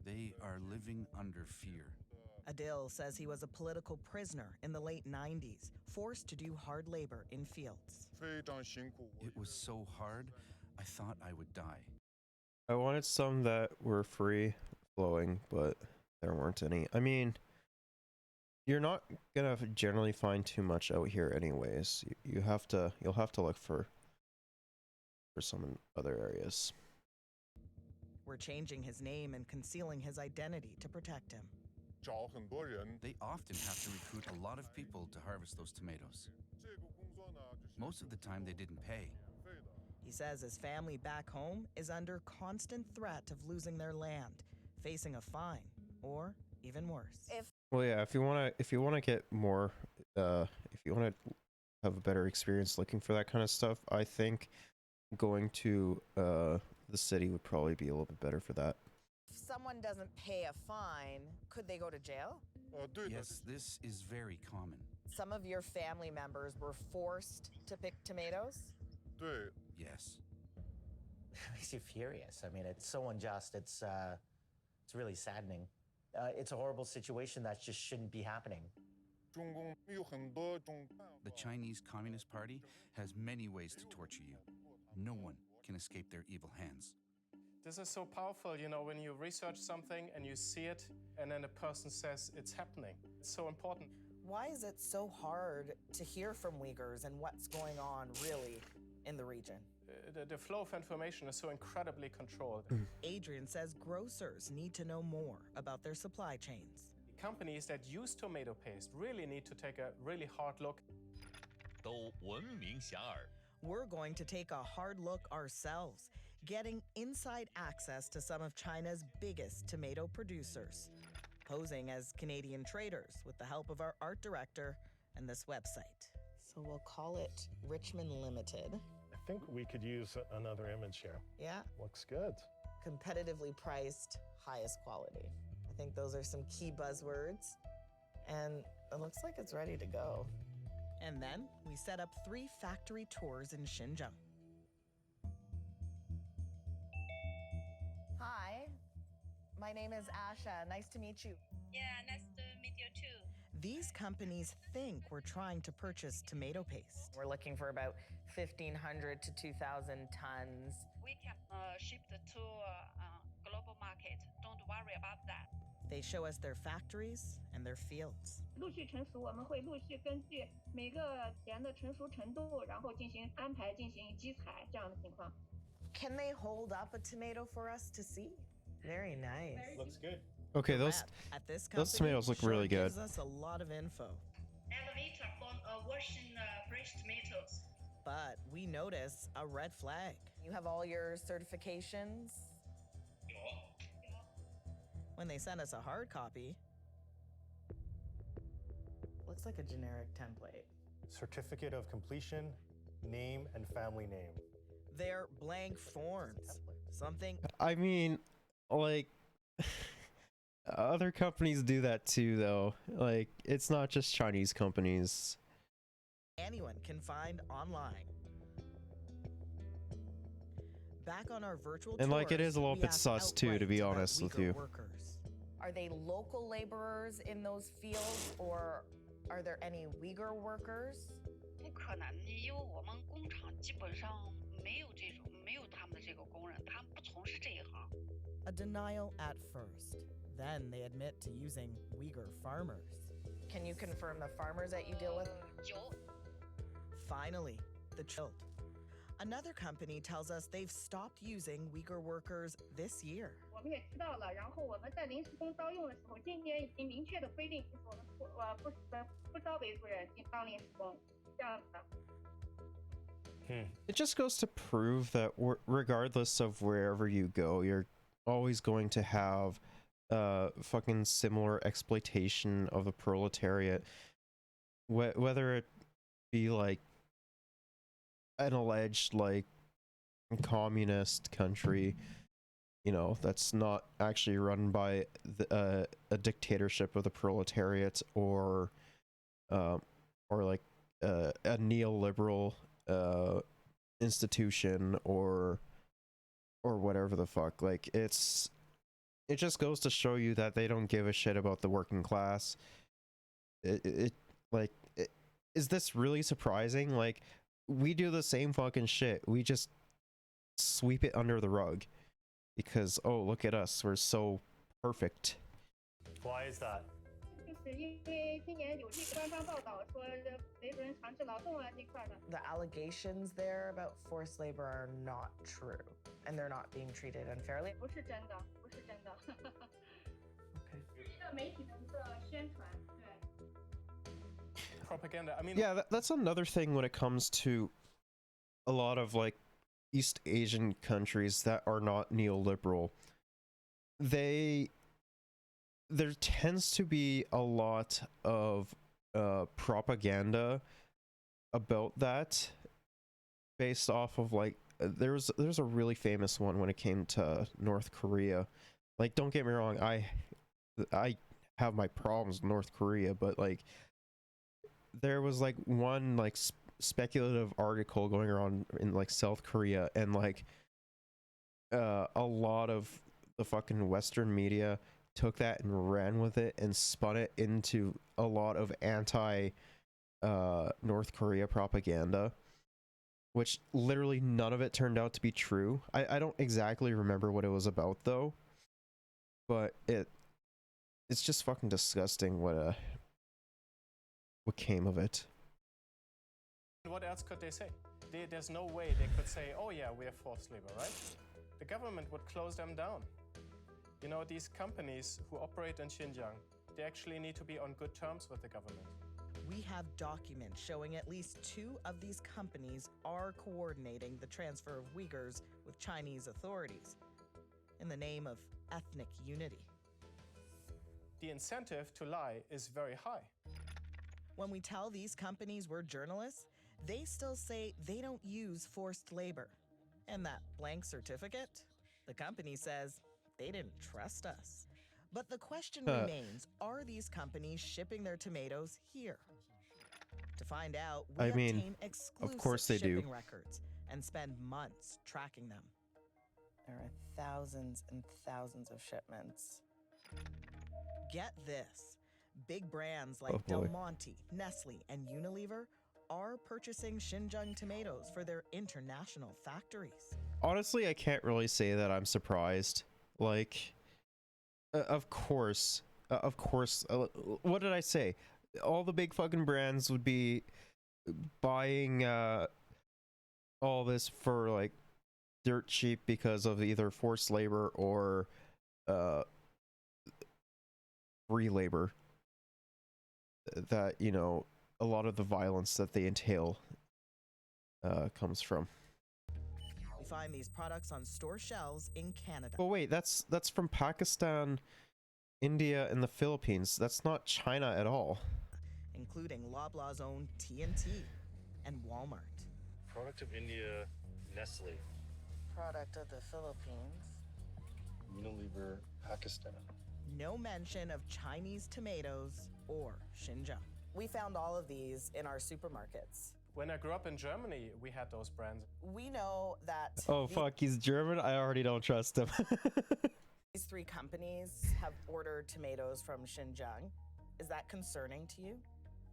They are living under fear. Adil says he was a political prisoner in the late 90s, forced to do hard labor in fields. It was so hard, I thought I would die. I wanted some that were free flowing, but there weren't any. I mean, you're not gonna generally find too much out here anyways. You'll have to look for some in other areas. We're changing his name and concealing his identity to protect him. They often have to recruit a lot of people to harvest those tomatoes. Most of the time they didn't pay. He says his family back home is under constant threat of losing their land, facing a fine, or even worse. Well, yeah, if you wanna get more, if you wanna have a better experience looking for that kind of stuff, I think going to the city would probably be a little bit better for that. If someone doesn't pay a fine, could they go to jail? Yes, this is very common. Some of your family members were forced to pick tomatoes? Yes. It makes you furious. I mean, it's so unjust. It's really saddening. It's a horrible situation that just shouldn't be happening. The Chinese Communist Party has many ways to torture you. No one can escape their evil hands. This is so powerful, you know, when you research something and you see it, and then a person says it's happening. It's so important. Why is it so hard to hear from Uyghurs and what's going on really in the region? The flow of information is so incredibly controlled. Adrian says grocers need to know more about their supply chains. Companies that use tomato paste really need to take a really hard look. We're going to take a hard look ourselves, getting inside access to some of China's biggest tomato producers, posing as Canadian traders with the help of our art director and this website. So we'll call it Richmond Limited. I think we could use another image here. Yeah. Looks good. Competitively priced, highest quality. I think those are some key buzzwords. And it looks like it's ready to go. And then we set up 3 factory tours in Xinjiang. Hi, my name is Asha. Nice to meet you. Yeah, nice to meet you too. These companies think we're trying to purchase tomato paste. We're looking for about 1,500 to 2,000 tons. We can ship it to global market. Don't worry about that. They show us their factories and their fields. 陆续成熟，我们会陆续根据每个田的成熟程度，然后进行安排、进行集采这样的情况。 Can they hold up a tomato for us to see? Very nice. Looks good. Okay, those tomatoes look really good. Gives us a lot of info. Elevator for washing fresh tomatoes. But we notice a red flag. You have all your certifications? When they send us a hard copy, looks like a generic template. certificate of completion, name, and family name. They're blank forms. Something I mean, like, other companies do that too, though. Like, it's not just Chinese companies. anyone can find online. Back on our virtual And like, it tours, is a little we bit asked sus too, to be outright about honest with Uyghur you. workers. Are they local laborers in those fields, or are there any Uyghur workers? 不可能，因为我们工厂基本上没有他们的这个工人，他们不从事这一行。 A denial at first. Then they admit to using Uyghur farmers. Can you confirm the farmers that you deal with? 有。 Finally, the chilled. Another company tells us they've stopped using Uyghur workers this year. 我们也知道了，然后我们在临时工招用的时候，今年已经明确的规定，就是我们不招维族人当临时工，这样子的。 It just goes to prove that regardless of wherever you go, you're always going to have fucking similar exploitation of the proletariat, whether it be like an alleged like communist country, you know, that's not actually run by a dictatorship of the proletariat, or like a neoliberal institution, or whatever the fuck. Like, it just goes to show you that they don't give a shit about the working class. Is this really surprising? Like, we do the same fucking shit. We just sweep it under the rug because, oh, look at us, we're so perfect. Why is that? 就是因为今年有这个官方报道说维族人强制劳动啊这块的。 The allegations there about forced labor are not true, and they're not being treated unfairly. 不是真的，不是真的。这个媒体的一个宣传，对。 Propaganda. I mean, yeah, that's another thing when it comes to a lot of like East Asian countries that are not neoliberal. There tends to be a lot of propaganda about that, based off of like there's a really famous one when it came to North Korea. Like, don't get me wrong, I have my problems with North Korea, but like there was like one like speculative article going around in like South Korea, and like a lot of the fucking Western media took that and ran with it and spun it into a lot of anti North Korea propaganda, which literally none of it turned out to be true. I don't exactly remember what it was about though, but it's just fucking disgusting what came of it. what else could they say? There's no way they could say, oh yeah, we have forced labor, right? The government would close them down. You know, these companies who operate in Xinjiang, they actually need to be on good terms with the government. We have documents showing at least 2 of these companies are coordinating the transfer of Uyghurs with Chinese authorities in the name of ethnic unity. The incentive to lie is very high. When we tell these companies we're journalists, they still say they don't use forced labor. And that blank certificate? The company says they didn't trust us. But the question remains, are these companies shipping their tomatoes here? To find out, we obtain exclusive of course they shipping do. records and spend months tracking them. There are thousands and thousands of shipments. Get this. Big brands like Del Monte, Nestle, and Unilever are purchasing Xinjiang tomatoes for their international factories. Honestly, I can't really say that I'm surprised. Like, of course, what did I say? All the big fucking brands would be buying all this for like dirt cheap because of either forced labor or free labor. That, you know, a lot of the violence that they entail comes from. We find these products on store shelves in Canada. But wait, that's from Pakistan, India, and the Philippines. That's not China at all. including Loblaw's own TNT and Walmart. Product of India, Nestle. Product of the Philippines. Unilever, Pakistan. No mention of Chinese tomatoes or Xinjiang. We found all of these in our supermarkets. When I grew up in Germany, we had those brands. We know that Oh, fuck, he's German? I already don't trust him. these 3 companies have ordered tomatoes from Xinjiang. Is that concerning to you?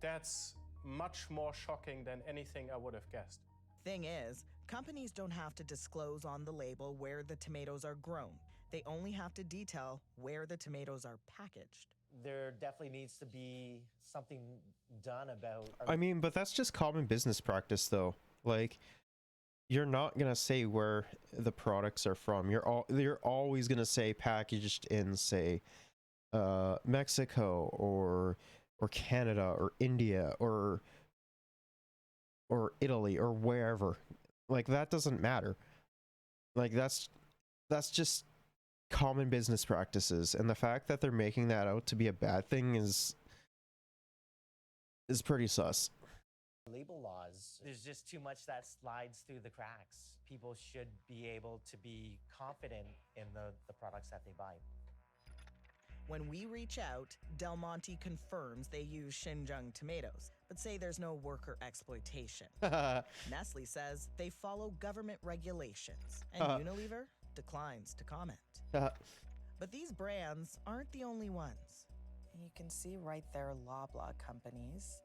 That's much more shocking than anything I would have guessed. Thing is, companies don't have to disclose on the label where the tomatoes are grown. They only have to detail where the tomatoes are packaged. There definitely needs to be something done about... I mean, but that's just common business practice, though. Like, you're not gonna say where the products are from. You're always gonna say packaged in, say, Mexico or Canada or India or Italy or wherever. Like, that doesn't matter. Like, that's just common business practices, and the fact that they're making that out to be a bad thing is pretty sus. Label laws, there's just too much that slides through the cracks. People should be able to be confident in the products that they buy. When we reach out, Del Monte confirms they use Xinjiang tomatoes, but say there's no worker exploitation. Nestle says they follow government regulations, and Unilever declines to comment. But these brands aren't the only ones. You can see right there Loblaw companies.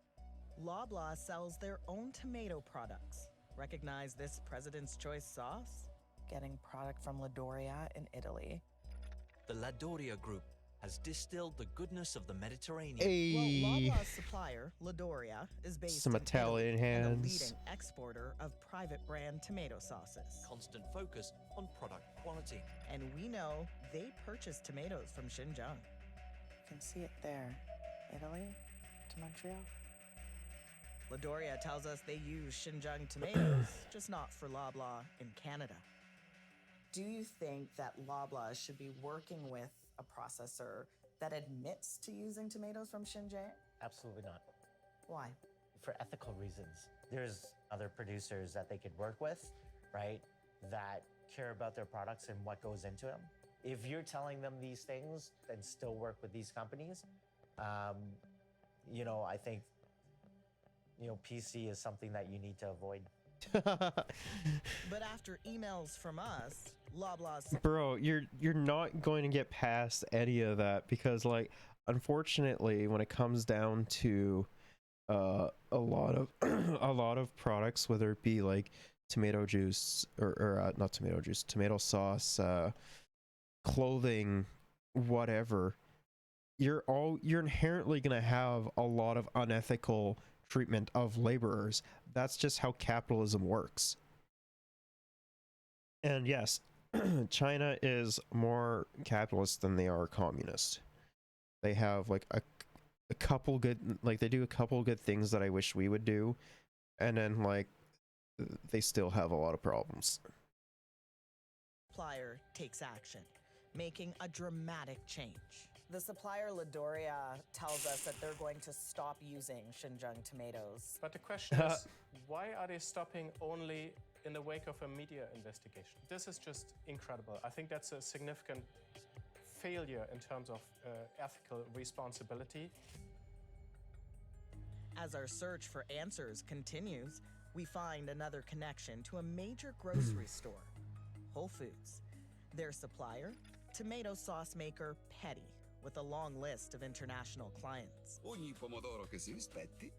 Loblaw sells their own tomato products. Recognize this President's Choice sauce? Getting product from Ladoria in Italy. The Ladoria Group has distilled the goodness of the Mediterranean. Hey. Well, Loblaw's supplier, Ladoria, is based Some in Italian Italy and a hands. leading exporter of private brand tomato sauces. Constant focus on product quality. And we know they purchase tomatoes from Xinjiang. You can see it there. Italy to Montreal. Ladoria tells us they use Xinjiang tomatoes, just not for Loblaw in Canada. Do you think that Loblaw should be working with a processor that admits to using tomatoes from Xinjiang? Absolutely not. Why? For ethical reasons. There's other producers that they could work with, right, that care about their products and what goes into them. If you're telling them these things, then still work with these companies. I think, PC is something that you need to avoid. But after emails from us, Loblaw's... Bro, you're not going to get past any of that because, like, unfortunately, when it comes down to a lot of products, whether it be like tomato juice or not tomato juice, tomato sauce, clothing, whatever, you're inherently going to have a lot of unethical treatment of laborers. That's just how capitalism works. And yes, China is more capitalist than they are communist. They have like a couple good, like they do a couple good things that I wish we would do, and then like they still have a lot of problems. Supplier takes action, making a dramatic change. The supplier Ladoria tells us that they're going to stop using Xinjiang tomatoes. But the question is, why are they stopping only in the wake of a media investigation? This is just incredible. I think that's a significant failure in terms of ethical responsibility. As our search for answers continues, we find another connection to a major grocery store, Whole Foods. Their supplier, tomato sauce maker Petty, with a long list of international clients. Ogni pomodoro che si rispetti.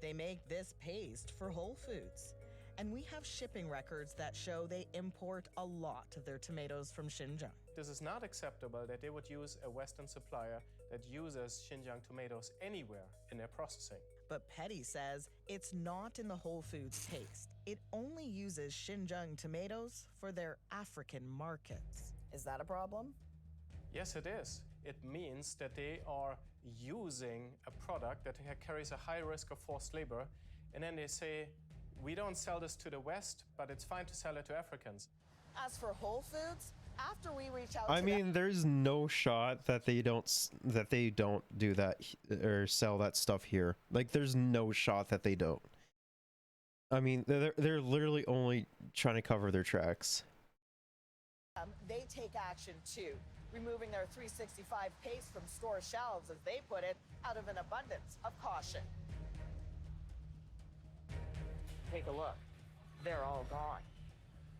They make this paste for Whole Foods, and we have shipping records that show they import a lot of their tomatoes from Xinjiang. This is not acceptable that they would use a Western supplier that uses Xinjiang tomatoes anywhere in their processing. But Petty says it's not in the Whole Foods paste. It only uses Xinjiang tomatoes for their African markets. Is that a problem? Yes, it is. It means that they are using a product that carries a high risk of forced labor, and then they say, we don't sell this to the West, but it's fine to sell it to Africans. As for Whole Foods, After we reach out I to mean, there's no shot that they don't do that or sell that stuff here. Like, there's no shot that they don't. I mean, they're literally only trying to cover their tracks. they take action too, removing their 365 paste from store shelves, as they put it, out of an abundance of caution. Take a look. They're all gone.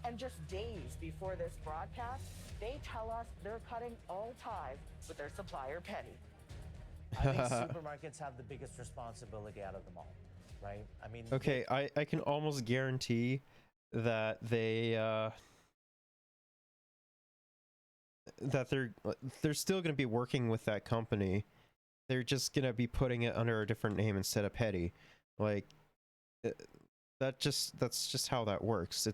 And just days before this broadcast, they tell us they're cutting all ties with their supplier, Penny. I think supermarkets have the biggest responsibility out of them all, right? I mean, Okay, I can almost guarantee that they're still going to be working with that company. They're just going to be putting it under a different name instead of Petty. Like, that's just how that works.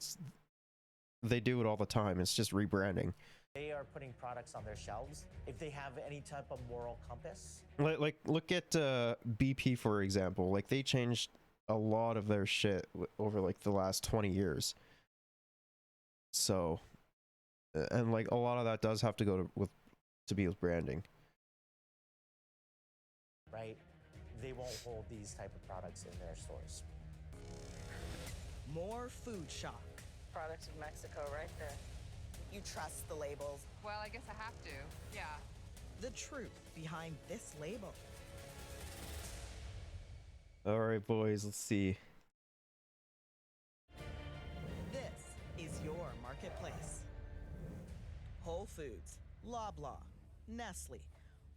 They do it all the time. It's just rebranding. they are putting products on their shelves. If they have any type of moral compass, Like look at BP, for example. Like, they changed a lot of their shit over like the last 20 years. So, and like a lot of that does have to go to be with branding. right? They won't hold these type of products in their stores. More food shock. Product of Mexico right there. You trust the labels. Well, I guess I have to. Yeah. The truth behind this label. All right, boys, let's see. This is your marketplace. Whole Foods, Loblaw, Nestle,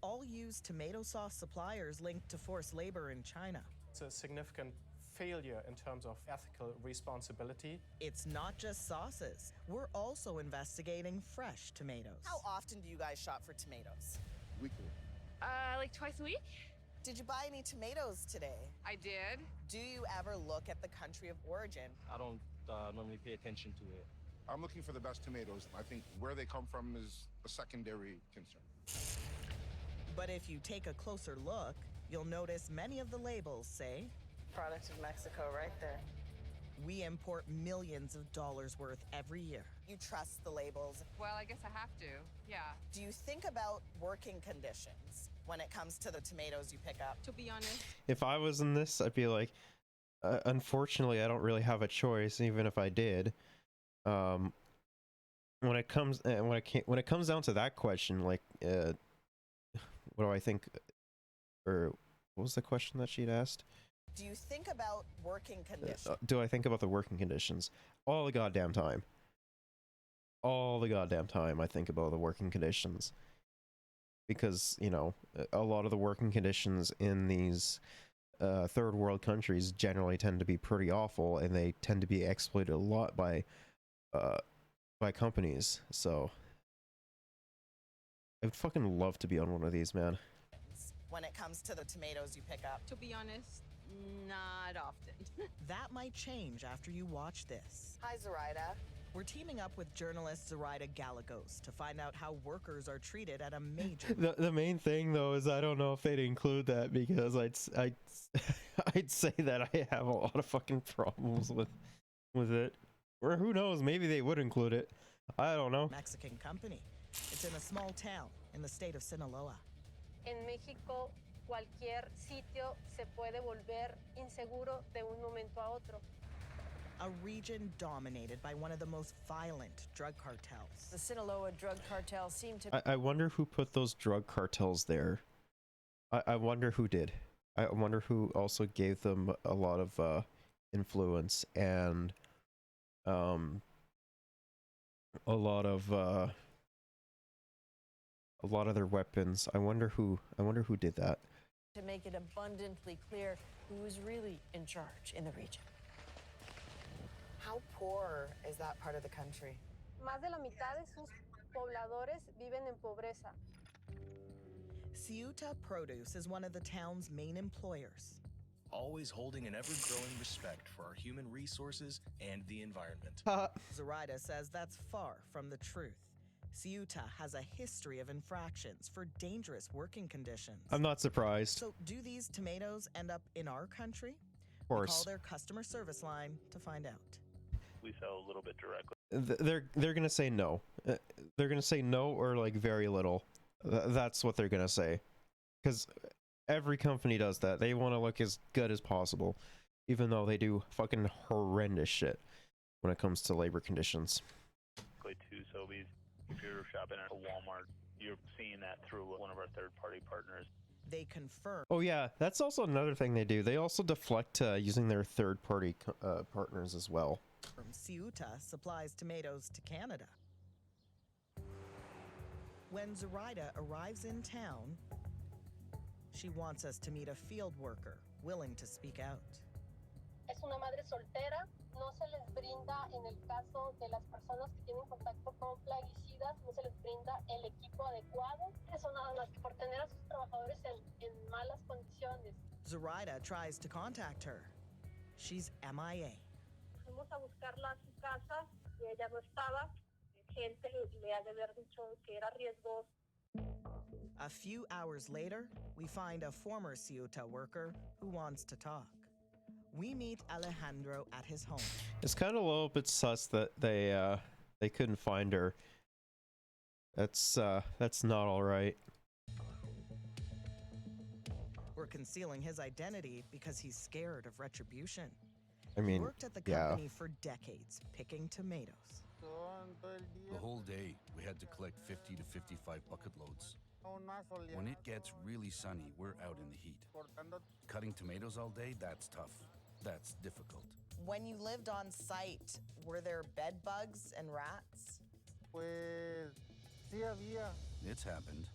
all use tomato sauce suppliers linked to forced labor in China. It's a significant failure in terms of ethical responsibility. It's not just sauces. We're also investigating fresh tomatoes. How often do you guys shop for tomatoes? Weekly. Like twice a week? Did you buy any tomatoes today? I did. Do you ever look at the country of origin? I don't normally pay attention to it. I'm looking for the best tomatoes. I think where they come from is a secondary concern. But if you take a closer look, you'll notice many of the labels say, Product of Mexico right there. we import millions of dollars worth every year. You trust the labels. Well, I guess I have to. Yeah. Do you think about working conditions when it comes to the tomatoes you pick up? To be honest. If I was in this, I'd be like, unfortunately, I don't really have a choice, even if I did. When it comes down to that question, like, what do I think, or what was the question that she'd asked? Do you think about working conditions? Do I think about the working conditions? All the goddamn time. All the goddamn time I think about the working conditions. Because, you know, a lot of the working conditions in these third world countries generally tend to be pretty awful, and they tend to be exploited a lot by companies. So I'd fucking love to be on one of these, man. When it comes to the tomatoes you pick up? To be honest, not often. That might change after you watch this. Hi, Zoraida. We're teaming up with journalist Zoraida Galagos to find out how workers are treated at a major... The main thing, though, is I don't know if they'd include that, because I'd say that I have a lot of fucking problems with it. Or who knows, maybe they would include it. I don't know. Mexican company. It's in a small town in the state of Sinaloa. En México, cualquier sitio se puede volver inseguro de un momento a otro. A region dominated by one of the most violent drug cartels. The Sinaloa drug cartel seemed to... I wonder who put those drug cartels there. I wonder who did. I wonder who also gave them a lot of influence and a lot of their weapons. I wonder who did that. To make it abundantly clear who's really in charge in the region. How poor is that part of the country? Más de la mitad de sus pobladores viven en pobreza. Ceuta Produce is one of the town's main employers. Always holding an ever-growing respect for our human resources and the environment. Zoraida says that's far from the truth. Ceuta has a history of infractions for dangerous working conditions. I'm not surprised. So do these tomatoes end up in our country? Of course. We call their customer service line to find out. We sell a little bit directly. they're gonna say no. They're gonna say no or like very little. That's what they're gonna say, because every company does that. They want to look as good as possible, even though they do fucking horrendous shit when it comes to labor conditions. To Sobeys, if you're shopping at a Walmart, you're seeing that through one of our third-party partners. They confirm. Oh yeah, that's also another thing they do. They also deflect using their third-party partners as well. Ceuta supplies tomatoes to Canada. When Zoraida arrives in town, she wants us to meet a field worker willing to speak out. Es una madre soltera, no se les brinda en el caso de las personas que tienen contacto con plaguicidas, no se les brinda el equipo adecuado. Eso nada más que por tener a sus trabajadores en malas condiciones. Zoraida tries to contact her. She's MIA. Fuimos a buscarla a su casa y ella no estaba. Gente le ha de haber dicho que era riesgoso. A few hours later, we find a former Ceuta worker who wants to talk. We meet Alejandro at his home. It's kind of a little bit sus that they couldn't find her. That's not all right. We're concealing his identity because he's scared of retribution. I mean, he worked at the company for decades, picking tomatoes. The whole day, we had to collect 50 to 55 bucket loads. When it gets really sunny, we're out in the heat. Cutting tomatoes all day, that's tough. That's difficult. When you lived on site, were there bed bugs and rats? It's happened.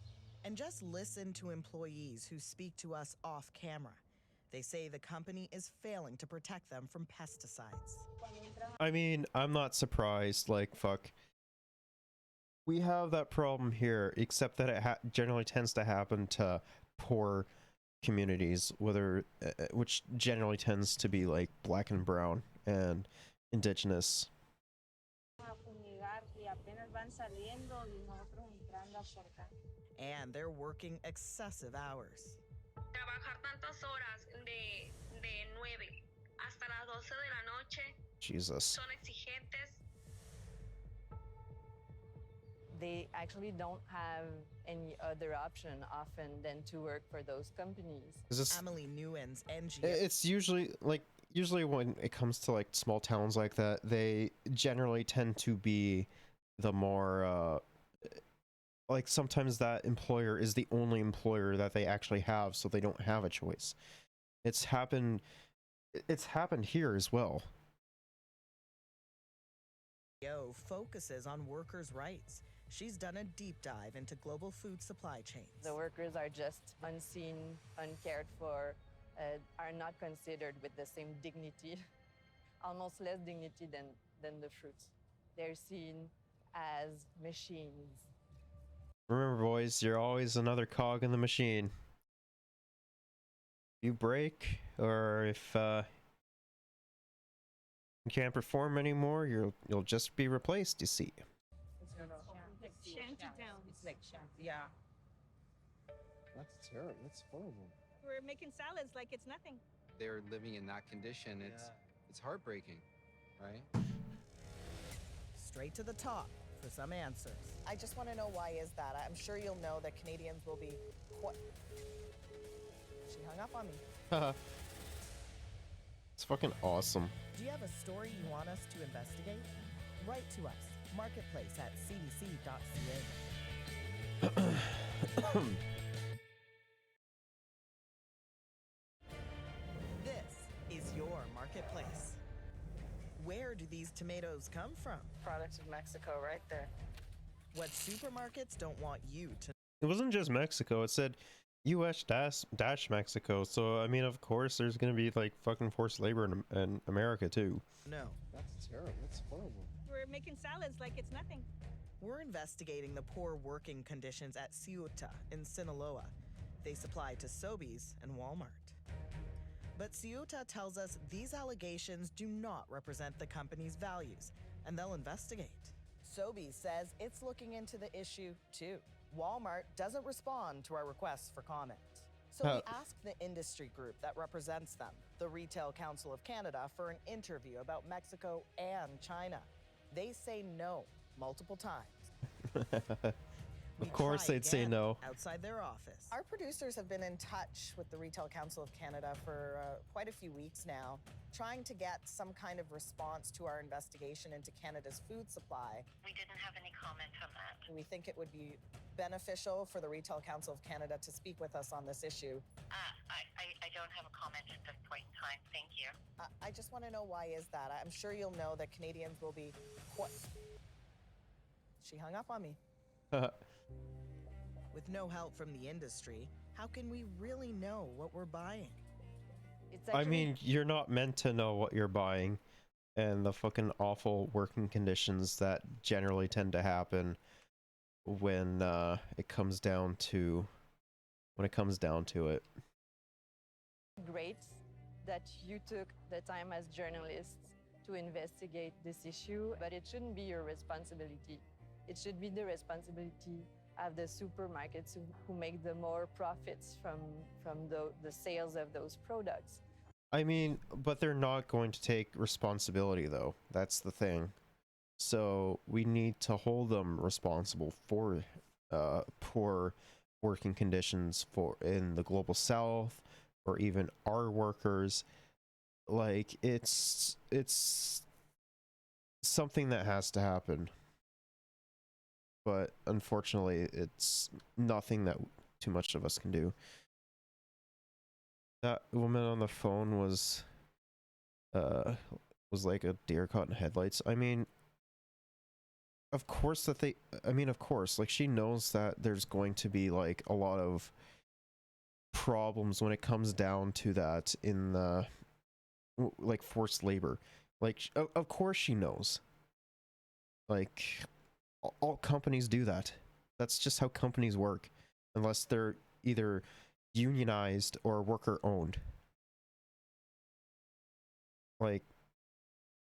And just listen to employees who speak to us off camera. They say the company is failing to protect them from pesticides. I mean, I'm not surprised. Like, fuck. We have that problem here, except that it generally tends to happen to poor communities, which generally tends to be like black and brown and indigenous. And they're working excessive hours. Trabajar tantas horas de 9 hasta las 12 de la noche. Jesus. Son exigentes. They actually don't have any other option often than to work for those companies. Emily Nguyen's NGO. It's usually when it comes to like small towns like that, they generally tend to be the more like sometimes that employer is the only employer that they actually have, so they don't have a choice. It's happened here as well. Focuses on workers' rights. She's done a deep dive into global food supply chains. The workers are just unseen, uncared for, are not considered with the same dignity, almost less dignity than the fruits. They're seen as machines. Remember, boys, you're always another cog in the machine. If you break, or if you can't perform anymore, you'll just be replaced, you see. Shantytown. It's like shanty, yeah. That's terrible. That's horrible. We're making salads like it's nothing. They're living in that condition. It's heartbreaking, right? Straight to the top for some answers. I just want to know, why is that? I'm sure you'll know that Canadians will be She hung up on me. It's fucking awesome. Do you have a story you want us to investigate? Write to us, marketplace@cdc.ca. This is your marketplace. Where do these tomatoes come from? Products of Mexico right there. What supermarkets don't want you to... It wasn't just Mexico, it said US dash Mexico, so I mean, of course there's gonna be like fucking forced labor in America too. No. That's terrible. That's horrible. We're making salads like it's nothing. We're investigating the poor working conditions at Ceuta in Sinaloa. They supply to Sobeys and Walmart. But Ceuta tells us these allegations do not represent the company's values, and they'll investigate. Sobeys says it's looking into the issue too. Walmart doesn't respond to our requests for comment. So we asked the industry group that represents them, the Retail Council of Canada, for an interview about Mexico and China. They say no multiple times. Of course they'd say no. Outside their office. Our producers have been in touch with the Retail Council of Canada for quite a few weeks now, trying to get some kind of response to our investigation into Canada's food supply. We didn't have any comment on that. We think it would be beneficial for the Retail Council of Canada to speak with us on this issue. I don't have a comment at this point in time. Thank you. I just want to know, why is that? I'm sure you'll know that Canadians will be She hung up on me. With no help from the industry, how can we really know what we're buying? I mean, you're not meant to know what you're buying, and the fucking awful working conditions that generally tend to happen when it comes down to it. Great that you took the time as journalists to investigate this issue, but it shouldn't be your responsibility. It should be the responsibility of the supermarkets who make the more profits from the sales of those products. I mean, but they're not going to take responsibility, though. That's the thing. So we need to hold them responsible for poor working conditions in the global south, or even our workers. Like, it's something that has to happen. But unfortunately, it's nothing that too much of us can do. That woman on the phone was like a deer caught in headlights. I mean, of course, like, she knows that there's going to be like a lot of problems when it comes down to that in the like forced labor. Like, of course she knows. Like, all companies do that. That's just how companies work, unless they're either unionized or worker owned. Like,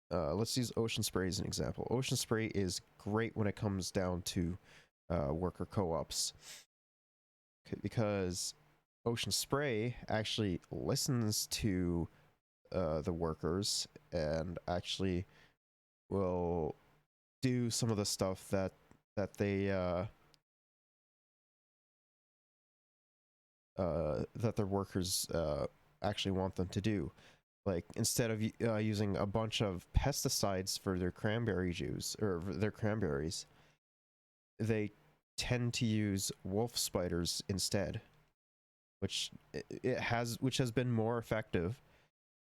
let's use Ocean Spray as an example. Ocean Spray is great when it comes down to worker co-ops, because Ocean Spray actually listens to the workers and actually will do some of the stuff that they that their workers actually want them to do. Like, instead of using a bunch of pesticides for their cranberry juice or their cranberries, they tend to use wolf spiders instead, which has been more effective,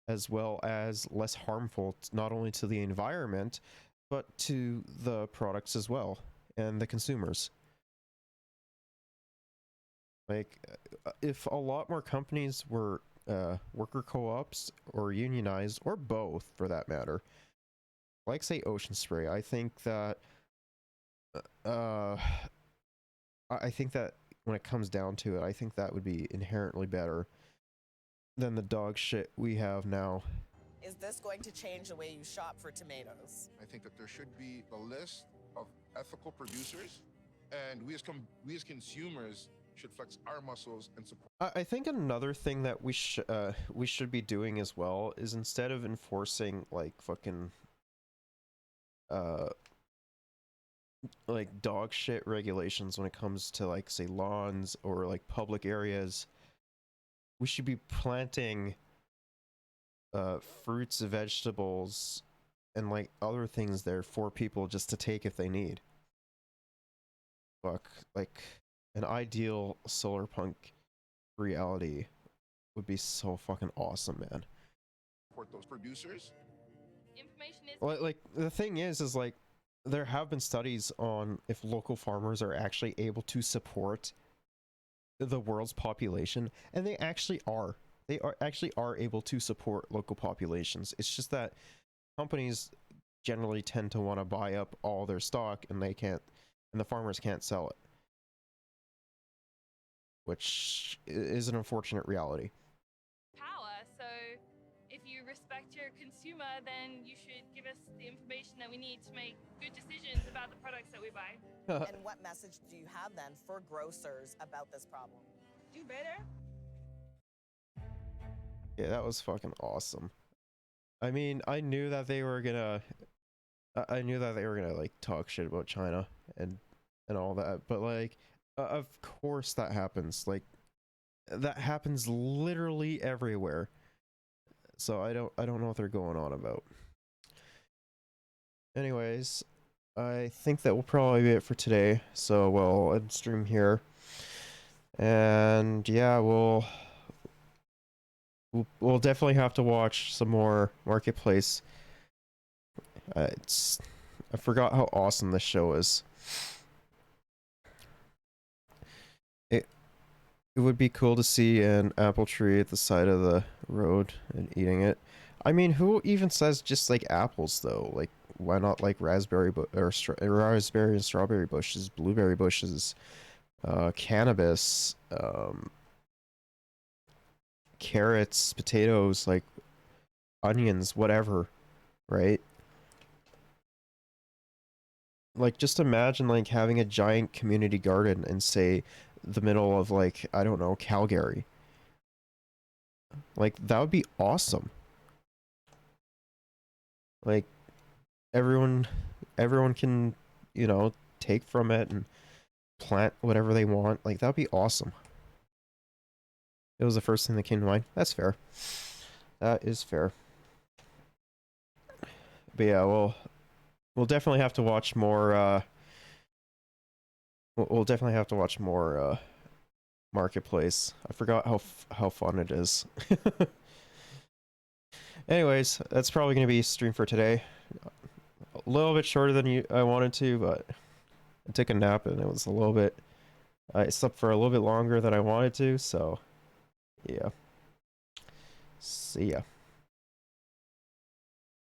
as well as less harmful, not only to the environment, but to the products as well, and the consumers. Like, if a lot more companies were worker co-ops or unionized, or both for that matter, like say Ocean Spray, I think that when it comes down to it, I think that would be inherently better than the dog shit we have now. Is this going to change the way you shop for tomatoes? I think that there should be a list of ethical producers, and we as consumers should flex our muscles and support. I think another thing that we should be doing as well is, instead of enforcing like fucking like dog shit regulations when it comes to, like, say, lawns or like public areas, we should be planting fruits, vegetables, and like other things there for people just to take if they need. Fuck, like, an ideal solar punk reality would be so fucking awesome, man. Support those producers. Information is Like, the thing is like, there have been studies on if local farmers are actually able to support the world's population, and they actually are. They actually able to support local populations. It's just that companies generally tend to want to buy up all their stock, and the farmers can't sell it, which is an unfortunate reality. power, so if you respect your consumer, then you should give us the information that we need to make good decisions about the products that we buy. And what message do you have then for grocers about this problem? Do better. Yeah, that was fucking awesome. I mean, I knew that they were gonna I knew that they were gonna like talk shit about China and all that, but like, of course that happens. Like, that happens literally everywhere. So I don't know what they're going on about. Anyways, I think that will probably be it for today. So we'll end stream here, and yeah, we'll definitely have to watch some more Marketplace. I forgot how awesome this show is. It would be cool to see an apple tree at the side of the road and eating it. I mean, who even says just like apples though? Like, why not like raspberry raspberry and strawberry bushes, blueberry bushes, cannabis, carrots, potatoes, like onions, whatever, right? Like, just imagine like having a giant community garden in, say, the middle of like, I don't know, Calgary. Like, that would be awesome. Like, everyone can, you know, take from it and plant whatever they want. Like, that would be awesome. It was the first thing that came to mind. That's fair. That is fair. But yeah, we'll definitely have to watch more, we'll definitely have to watch more, Marketplace. I forgot how fun it is. Anyways, that's probably going to be stream for today. A little bit shorter than I wanted to, but I took a nap and it was a little bit... I slept for a little bit longer than I wanted to, so... yeah. See ya.